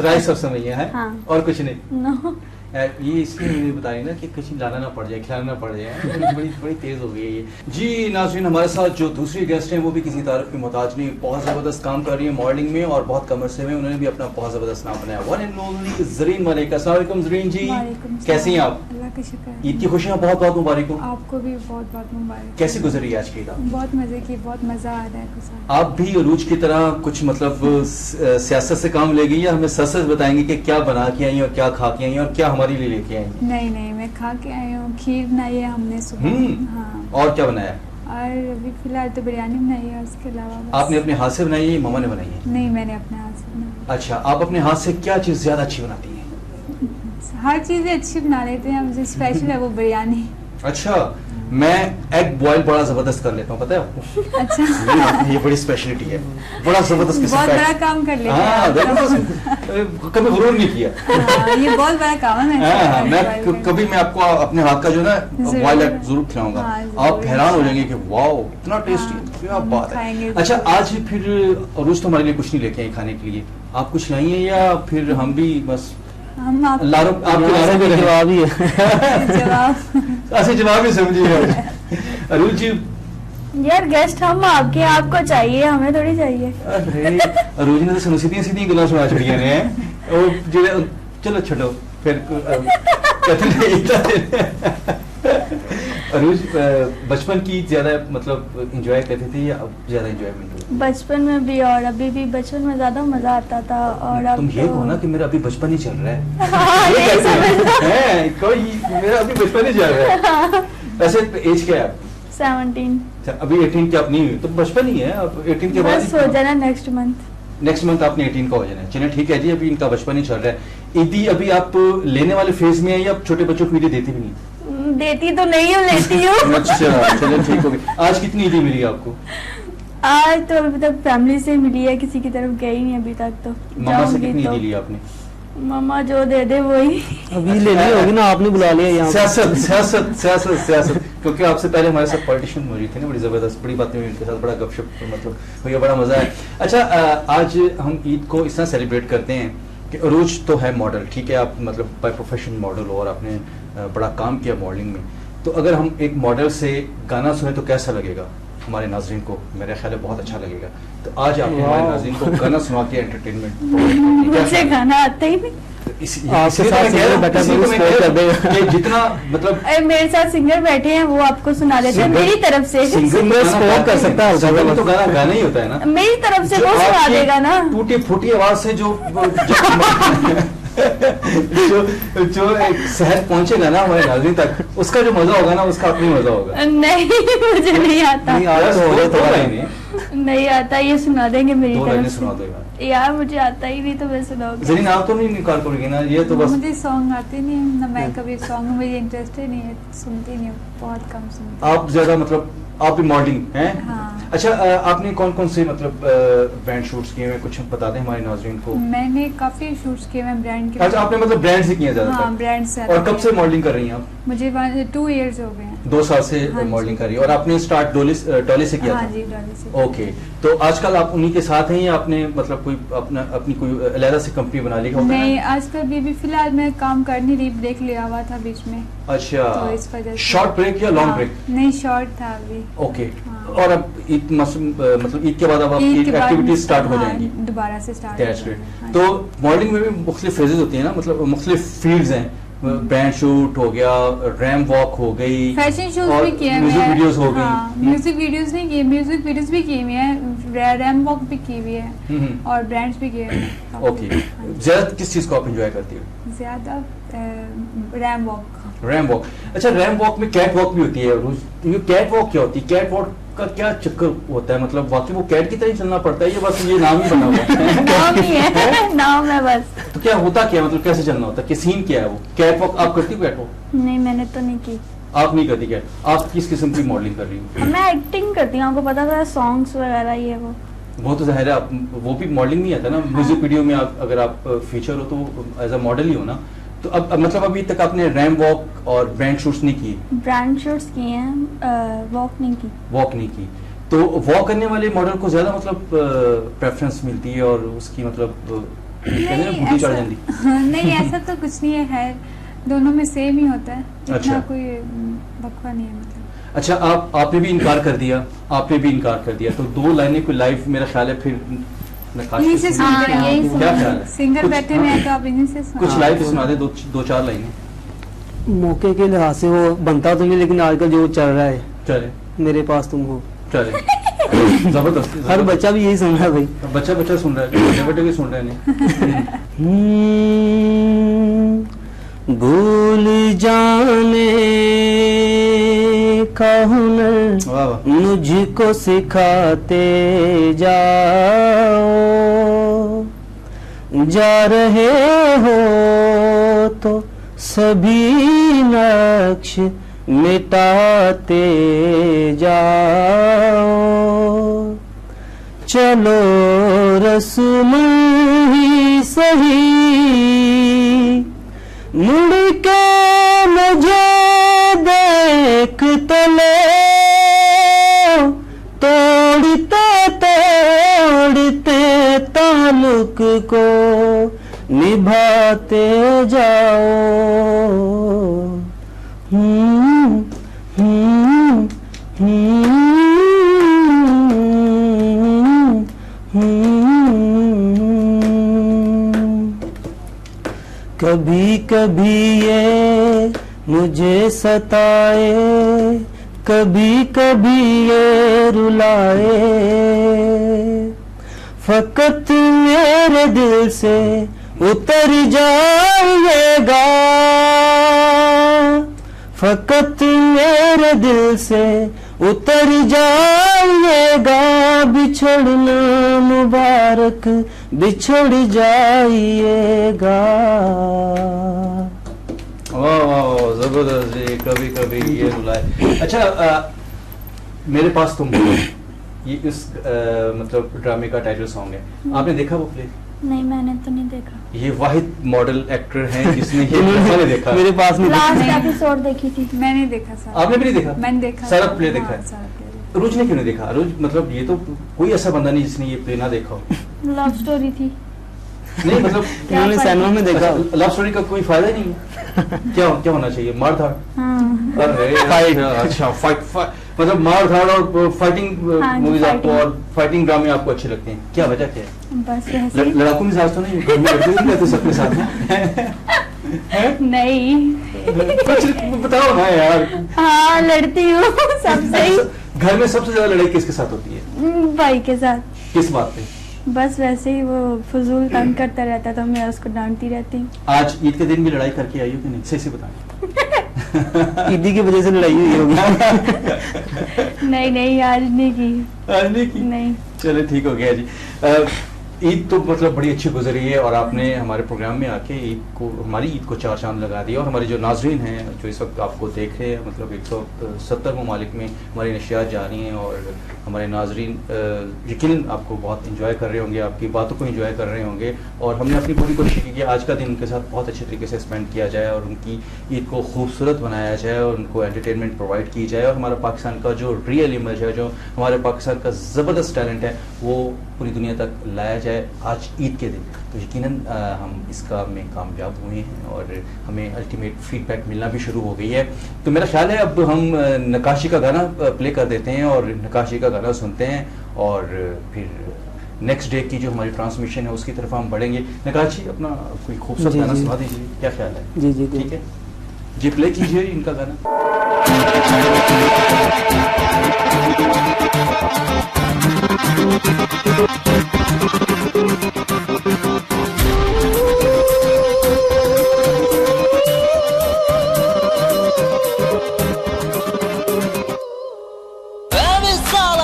[SPEAKER 1] राइस और सेवइयां है।
[SPEAKER 11] हाँ।
[SPEAKER 1] और कुछ नहीं?
[SPEAKER 11] नो।
[SPEAKER 1] ये इसलिए मुझे बता रही ना कि कुछ लाना ना पड़ जाए, खिलाना ना पड़ जाए। बड़ी तेज हो गई है ये। जी नाज़रीन, हमारे साथ जो दूसरी गेस्ट हैं वो भी किसी तारीफ की मोहताज नहीं, बहुत ज़बरदस्त काम कर रही है मॉडलिंग में और बहुत कम अरसे में उन्होंने भी अपना बहुत ज़बरदस्त नाम बनाया। One and only Zareen Malik. अस्सलाम वालेकुम ज़रीन जी, कैसी हैं आप?
[SPEAKER 12] अल्लाह का शुक्र।
[SPEAKER 1] ईद की खुशियाँ बहुत बहुत मुबारक हो।
[SPEAKER 12] आपको भी बहुत बहुत मुबारक।
[SPEAKER 1] कैसी गुजरी आज की ईद?
[SPEAKER 12] बहुत मजे की, बहुत मजा आ रहा है।
[SPEAKER 1] आप भी अरूज की तरह कुछ मतलब सियासत से काम ले गई या हमें सच सच बताएंगे कि क्या बना के आई और क्या खा के आई और क्या हमारे लिए लेके आई?
[SPEAKER 12] नहीं नहीं, मैं खा के आई हूँ। खीर बनाई है हमने सुबह। हाँ।
[SPEAKER 1] और क्या बनाया?
[SPEAKER 12] और अभी फिलहाल तो बिरयानी बनाई है, उसके अलावा
[SPEAKER 1] आपने अपने हाथ से बनाई है, मम्मा ने बनाई है?
[SPEAKER 12] नहीं, मैंने अपने हाथ से बनाई।
[SPEAKER 1] अच्छा, आप अपने हाथ से क्या चीज ज्यादा अच्छी बनाती हैं?
[SPEAKER 12] हर चीज अच्छी बना लेते हैं, मुझे स्पेशल है वो बिरयानी।
[SPEAKER 1] अच्छा, मैं एग बॉयल बड़ा जबरदस्त कर लेता हूँ, पता है आपको?
[SPEAKER 12] अच्छा।
[SPEAKER 1] ये बड़ी स्पेशलिटी है, बड़ा जबरदस्त।
[SPEAKER 12] बहुत बड़ा काम कर लेते
[SPEAKER 1] हैं, कभी गुरूर नहीं किया।
[SPEAKER 12] ये बहुत बड़ा काम है।
[SPEAKER 1] मैं कभी मैं आपको अपने हाथ का जो ना बॉयल एग जरूर खिलाऊंगा। आप हैरान हो जाएंगे कि वाओ इतना टेस्टी, क्या बात है। अच्छा, आज फिर अरूज तो हमारे लिए कुछ नहीं लेके आई खाने के लिए, आप कुछ लाई है या फिर हम भी बस
[SPEAKER 3] हम आपके जवाब ही है।
[SPEAKER 1] जवाब ही समझिए अरूज जी।
[SPEAKER 11] यार गेस्ट हम आपके, आपको चाहिए, हमें थोड़ी चाहिए।
[SPEAKER 1] अरे अरूज ने तो सुनो सीधी गल्लां सुना छड़ियां ने। चलो छोड़ो फिर। अरूज बचपन की ज्यादा मतलब एंजॉय करती थी या अब ज्यादा एंजॉयमेंट हुई?
[SPEAKER 11] बचपन में भी और अभी भी। बचपन में ज्यादा मजा आता था और अब
[SPEAKER 1] तुम ये कहो ना कि मेरा अभी बचपन ही चल रहा है। कोई मेरा अभी बचपन ही चल रहा है। वैसे एज क्या है?
[SPEAKER 11] 17।
[SPEAKER 1] अभी 18 की आप नहीं हुई तो बचपन ही है। अब 18 के बाद
[SPEAKER 11] हो जाना नेक्स्ट मंथ
[SPEAKER 1] आपने 18 का हो जाना है। चलिए ठीक है जी, अभी इनका बचपन ही चल रहा है। ईदी अभी आप लेने वाले फेज में है या छोटे बच्चों को ईदी देती भी नहीं?
[SPEAKER 11] देती तो नहीं हूँ, लेती हूँ।
[SPEAKER 1] अच्छा चलिए ठीक हो गई। आज कितनी ईदी मिली आपको?
[SPEAKER 11] आज तो अभी तक फैमिली से मिली है, किसी की तरफ गई नहीं अभी तक। तो
[SPEAKER 1] मामा से कितनी ईदी ली आपने?
[SPEAKER 11] मामा जो दे दे वही।
[SPEAKER 3] अभी ले ली होगी ना, आपने बुला लिया यहाँ।
[SPEAKER 1] सियासत क्योंकि आपसे पहले हमारे साथ पॉलिटिशियन मौजूद थे ना, बड़ी जबरदस्त, बड़ी बातें हुई उनके साथ, बड़ा गपशप मतलब हुई, बड़ा मजा है। अच्छा, आज हम ईद को इस तरह सेलिब्रेट करते हैं कि अरूज तो है मॉडल, ठीक है, आप मतलब बाय प्रोफेशन मॉडल हो और आपने बड़ा काम किया मॉडलिंग में। तो अगर हम एक मॉडल से गाना सुने तो कैसा लगेगा हमारे नाज़रीन को? मेरा ख्याल है बहुत अच्छा लगेगा। तो आज आप हमारे नाज़रीन को गाना सुना के एंटरटेनमेंट।
[SPEAKER 11] मुझे गाना आता ही नहीं।
[SPEAKER 1] जितना मतलब
[SPEAKER 11] मेरे साथ सिंगर बैठे हैं वो आपको सुना देते हैं मेरी तरफ से।
[SPEAKER 3] सिंगर कर सकता है
[SPEAKER 1] तो गाना ही होता है ना,
[SPEAKER 11] मेरी तरफ से वो सुना देगा ना,
[SPEAKER 1] टूटी फूटी आवाज से जो शहर पहुंचेगा ना हमारे नाज़रीन तक, उसका जो मजा होगा ना, उसका अपनी मजा होगा।
[SPEAKER 11] नहीं, मुझे नहीं आता। नहीं आता, ये सुना देंगे मेरी
[SPEAKER 1] दो
[SPEAKER 11] तरफ
[SPEAKER 1] लाइनें
[SPEAKER 11] से।
[SPEAKER 1] सुना दो यार।
[SPEAKER 11] यार मुझे आता ही नहीं तो मैं सुनाऊंगी।
[SPEAKER 1] जरीन आप तो नहीं निकाल पाओगे ना, ये तो बस
[SPEAKER 12] मुझे सॉन्ग आते नहीं है ना, मैं कभी सॉन्ग में मुझे इंटरेस्ट ही नहीं है, सुनती नहीं हूँ, बहुत कम सुनती हूँ।
[SPEAKER 1] आप ज्यादा मतलब आप भी मॉडलिंग हैं?
[SPEAKER 12] हाँ।
[SPEAKER 1] अच्छा आपने कौन कौन से मतलब ब्रांड शूट्स किए हैं, कुछ बता दें हमारे नाज़रीन को।
[SPEAKER 12] मैंने काफी शूट्स किए हैं ब्रांड के।
[SPEAKER 1] अच्छा आपने मतलब ब्रांड से किए ज्यादातर?
[SPEAKER 12] हाँ ब्रांड से।
[SPEAKER 1] और कब से मॉडलिंग कर रही हैं आप?
[SPEAKER 12] मुझे 2 इयर्स हो गए हैं।
[SPEAKER 1] 2 साल से
[SPEAKER 12] हाँ जी।
[SPEAKER 1] मॉडलिंग कर रही है। और आपने स्टार्ट डोले से किया
[SPEAKER 12] हाँ
[SPEAKER 1] था?
[SPEAKER 12] जी, डॉली से।
[SPEAKER 1] ओके, तो आजकल आप उन्हीं के साथ हैं या आपने मतलब कोई अपनी कोई अलग से कंपनी बना ली?
[SPEAKER 12] नहीं, आजकल भी फिलहाल मैं काम कर नहीं रही, ब्रेक लिया हुआ था बीच में।
[SPEAKER 1] अच्छा,
[SPEAKER 12] तो इस वजह से।
[SPEAKER 1] शॉर्ट ब्रेक या लॉन्ग ब्रेक?
[SPEAKER 12] नहीं, शॉर्ट था अभी।
[SPEAKER 1] ओके, और अब मतलब ईद के बाद अब आपकी एक्टिविटीज स्टार्ट हो जाएंगी
[SPEAKER 12] दोबारा से स्टार्ट।
[SPEAKER 1] That's great. तो मॉडलिंग में भी मुख्तलिफ फेजेस होती है ना, मतलब मुख्तलिफ फील्ड्स हैं, ब्रांड शूट हो गया, रैम्प वॉक हो गई,
[SPEAKER 12] फैशन शोज भी किए हैं,
[SPEAKER 1] म्यूजिक वीडियोस हो
[SPEAKER 12] हाँ,
[SPEAKER 1] गई।
[SPEAKER 12] म्यूजिक वीडियोस नहीं किए, म्यूजिक वीडियोस भी किए हुए हैं, रैम्प वॉक भी की हुई है और ब्रांड्स भी किए हैं।
[SPEAKER 1] ओके, ज्यादा किस चीज को आप एंजॉय करती हो?
[SPEAKER 12] ज्यादा रैम्प वॉक।
[SPEAKER 1] Ramp walk. अच्छा, रैम्प वॉक में कैट वॉक भी होती है। ये कैट वॉक क्या होती है? कैट वॉक का क्या चक्कर होता है? मतलब वाकई वो कैट की तरह ही चलना पड़ता है या बस ये नाम ही बना हुआ है?
[SPEAKER 11] नाम ही है, नाम है बस।
[SPEAKER 1] तो क्या होता क्या, मतलब कैसे चलना होता है, क्या सीन क्या है वो? कैट वॉक आप करती हो? कैट वॉक
[SPEAKER 11] नहीं, मैंने तो नहीं की।
[SPEAKER 1] आप नहीं करती कैट? आप किस किस्म की मॉडलिंग कर रही हो?
[SPEAKER 11] मैं एक्टिंग करती हूँ, आपको पता था, सॉन्ग्स वगैरह ये
[SPEAKER 1] वो तो जाहिर है आप वो भी मॉडलिंग नहीं आता ना। म्यूजिक वीडियो में अगर आप फीचर हो तो एज अ मॉडल ही हो ना। तो अब मतलब अभी तक आपने रैम्प वॉक और ब्रांड शूट्स नहीं किए?
[SPEAKER 11] ब्रांड शूट्स किए हैं, वॉक नहीं की।
[SPEAKER 1] वॉक नहीं की। तो वॉक करने वाले मॉडल को ज्यादा मतलब प्रेफरेंस मिलती है और उसकी मतलब बूटी चढ़ जाती?
[SPEAKER 12] नहीं, ऐसा तो कुछ नहीं है, दोनों में सेम ही होता है।
[SPEAKER 1] अच्छा,
[SPEAKER 12] इतना कोई बकवा नहीं है मतलब।
[SPEAKER 1] अच्छा, आपने भी इनकार कर दिया, आपने भी इनकार कर दिया, तो 2 लाइनें कोई लाइव मेरा ख्याल है फिर
[SPEAKER 12] यहीं से सुनते हैं,
[SPEAKER 11] यही
[SPEAKER 1] क्या ख्याल है?
[SPEAKER 12] सिंगर बैठे हुए हैं तो आप इन्हीं से सुनो।
[SPEAKER 1] कुछ लाइव सुना दे, 2-4 लाइनें।
[SPEAKER 3] मौके के लिहाज से वो बनता तो नहीं, लेकिन आजकल जो चल रहा है,
[SPEAKER 1] चले
[SPEAKER 3] मेरे पास तुम हो,
[SPEAKER 1] चले जबरदस्त।
[SPEAKER 3] हर बच्चा भी यही सुन रहा है भाई।
[SPEAKER 1] बच्चा सुन रहा है, बड़े भी सुन रहे हैं।
[SPEAKER 3] भूल जाने का हुनर मुझको सिखाते जाओ, जा रहे हो तो सभी नक्श मिटाते जाओ, चलो रस्म ही सही मुड़ के मुझे देख तो लो, तोड़ते तोड़ते ताल्लुक को निभाते जाओ। कभी कभी ये मुझे सताए, कभी कभी ये रुलाए, फकत मेरे दिल से उतर जाइएगा, फकत मेरे दिल से उतर जाइएगा, बिछड़ना मुबारक बिछड़ जाइएगा।
[SPEAKER 1] वाह वाह वाह, जबरदस्त जी। कभी कभी ये रुलाए। अच्छा, मेरे पास तुम हो, ये इस मतलब ड्रामे का टाइटल सॉन्ग है। आपने देखा वो प्ले?
[SPEAKER 11] नहीं, मैंने तो नहीं देखा।
[SPEAKER 1] ये वाहिद मॉडल एक्टर हैं जिसने ये मैंने देखा।
[SPEAKER 3] मेरे पास में
[SPEAKER 11] लास्ट एपिसोड देखी थी।
[SPEAKER 12] मैंने देखा सारा।
[SPEAKER 1] आपने भी नहीं देखा?
[SPEAKER 12] मैंने देखा
[SPEAKER 1] सारा प्ले देखा है।
[SPEAKER 12] सारा प्ले।
[SPEAKER 1] रोज ने क्यों नहीं देखा? रोज मतलब ये तो कोई ऐसा बंदा नहीं जिसने ये प्ले ना देखा हो।
[SPEAKER 11] लव स्टोरी थी।
[SPEAKER 1] नहीं मतलब
[SPEAKER 3] मैंने सिनेमा में देखा।
[SPEAKER 1] लव स्टोरी का कोई फायदा नहीं है। क्या होना चाहिए? मार धाड़।
[SPEAKER 3] फाइट।
[SPEAKER 1] अच्छा, फाइट मतलब मार धाड़ और फाइटिंग मूवीज आपको, और फाइटिंग ड्रामे आपको अच्छे लगते हैं। क्या वजह क्या है?
[SPEAKER 11] बस वैसे ही।
[SPEAKER 1] लड़ाकू मिजाज तो नहीं? लड़के नहीं रहते सबके साथ में?
[SPEAKER 11] नहीं,
[SPEAKER 1] कुछ बताओ ना यार।
[SPEAKER 11] हाँ, लड़ती हूँ सबसे ही।
[SPEAKER 1] घर में सबसे ज्यादा लड़ाई किसके साथ होती है?
[SPEAKER 11] भाई के साथ।
[SPEAKER 1] किस बात पे?
[SPEAKER 11] बस वैसे ही, वो फजूल तंग करता रहता तो मैं उसको डांटती रहती हूँ।
[SPEAKER 1] आज ईद के दिन भी लड़ाई करके आई हो कि नहीं? सही से बताएं।
[SPEAKER 3] ईदी की वजह से लड़ाई हुई होगी।
[SPEAKER 11] नहीं आज नहीं की।
[SPEAKER 1] आज नहीं की?
[SPEAKER 11] नहीं।
[SPEAKER 1] चलो ठीक हो गया जी। ईद तो मतलब बड़ी अच्छी गुजरी है और आपने हमारे प्रोग्राम में आके हमारी ईद को चार चांद लगा दिया। और हमारे जो नाजरीन हैं जो इस वक्त आपको देख रहे हैं, मतलब 170 ममालिक में हमारी नशियात जा रही हैं और हमारे नाजरीन यकीनन आपको बहुत इंजॉय कर रहे होंगे, आपकी बातों को इंजॉय कर रहे होंगे। और हमने अपनी पूरी कोशिश की कि आज का दिन उनके साथ बहुत अच्छे तरीके से स्पेंड किया जाए और उनकी ईद को खूबसूरत बनाया जाए और उनको एंटरटेनमेंट प्रोवाइड की जाए और हमारा पाकिस्तान का जो रियल इमेज है, जो हमारे पाकिस्तान का ज़बरदस्त टैलेंट है, वो पूरी दुनिया तक लाया जाए आज ईद के दिन। तो यकीनन हम इसका में कामयाब हुए हैं और हमें अल्टीमेट फीडबैक मिलना भी शुरू हो गई है। तो मेरा ख्याल है अब हम नकाशी का गाना प्ले कर देते हैं और नकाशी का गाना सुनते हैं और फिर नेक्स्ट डे की जो हमारी ट्रांसमिशन है उसकी तरफ हम बढ़ेंगे। नकाशी अपना कोई खूबसूरत गाना सुना दीजिए, क्या ख्याल है?
[SPEAKER 3] जी जी
[SPEAKER 1] ठीक है जी, प्ले कीजिए इनका गाना।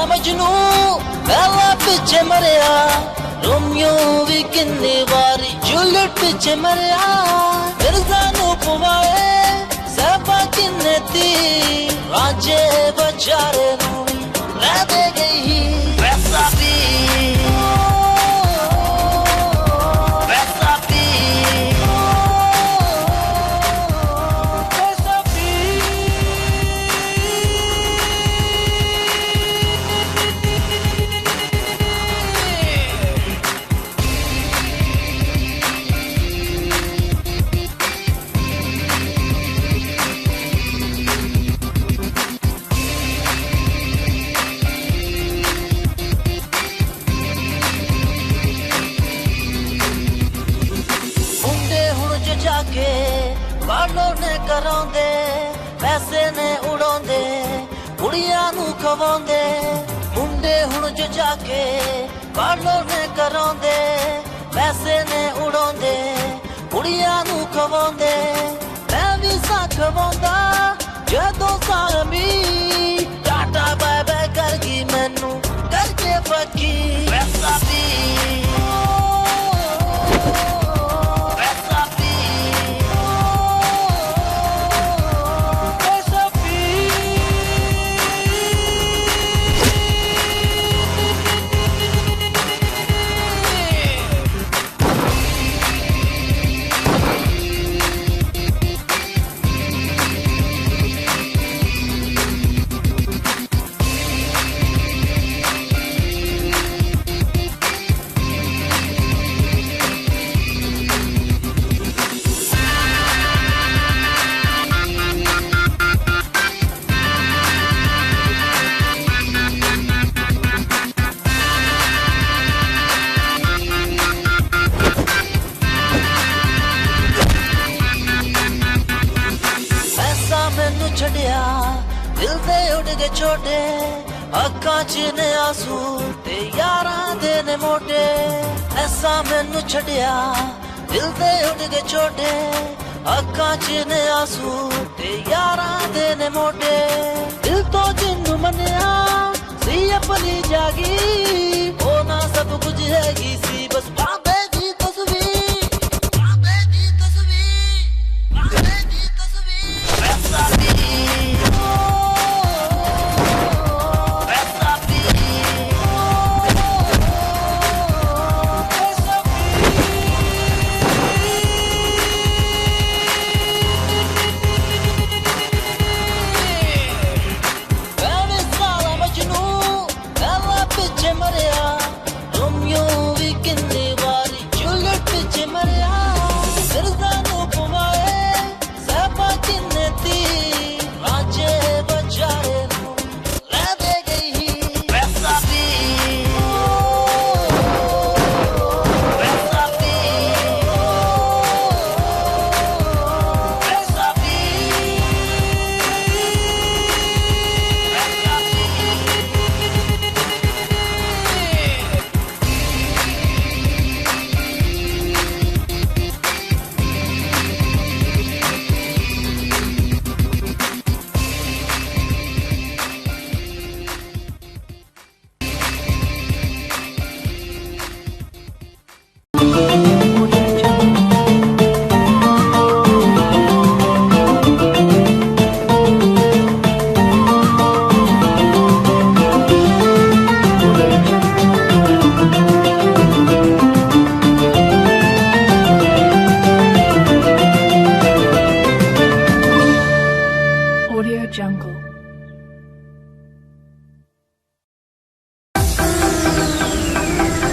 [SPEAKER 8] मजनू पहला पिछे मरिया, रोमियो भी किन्नी बारी जूलियट पिछे मरिया, मिर्जा नू पवाए सहबा किन्ने ती, राजे बचारे नू रह दे गई वैसा भी करांदे पैसे ने उड़ांदे कुड़ियां नू खवांदे, मुंडे हुण जो जाके बालों ने करांदे पैसे ने उड़ांदे कुड़ियां नू खवांदे, मैं भी सा खवांदा जदों सामी टाटा बाय बाय कर गई मैनू करके पक्की वैसा भी छड़िया दिल दे उड़ के छोटे अक्कां च ने आंसू ते यारां दे ने मोटे, ऐसा मैनू छड़िया दिल दे उड़ के छोटे अक्कां च ने आंसू ते यारां दे ने मोटे, दिल तो जिन्नू मन्निया सी अपनी जागी होना सब कुछ हैगी सी बस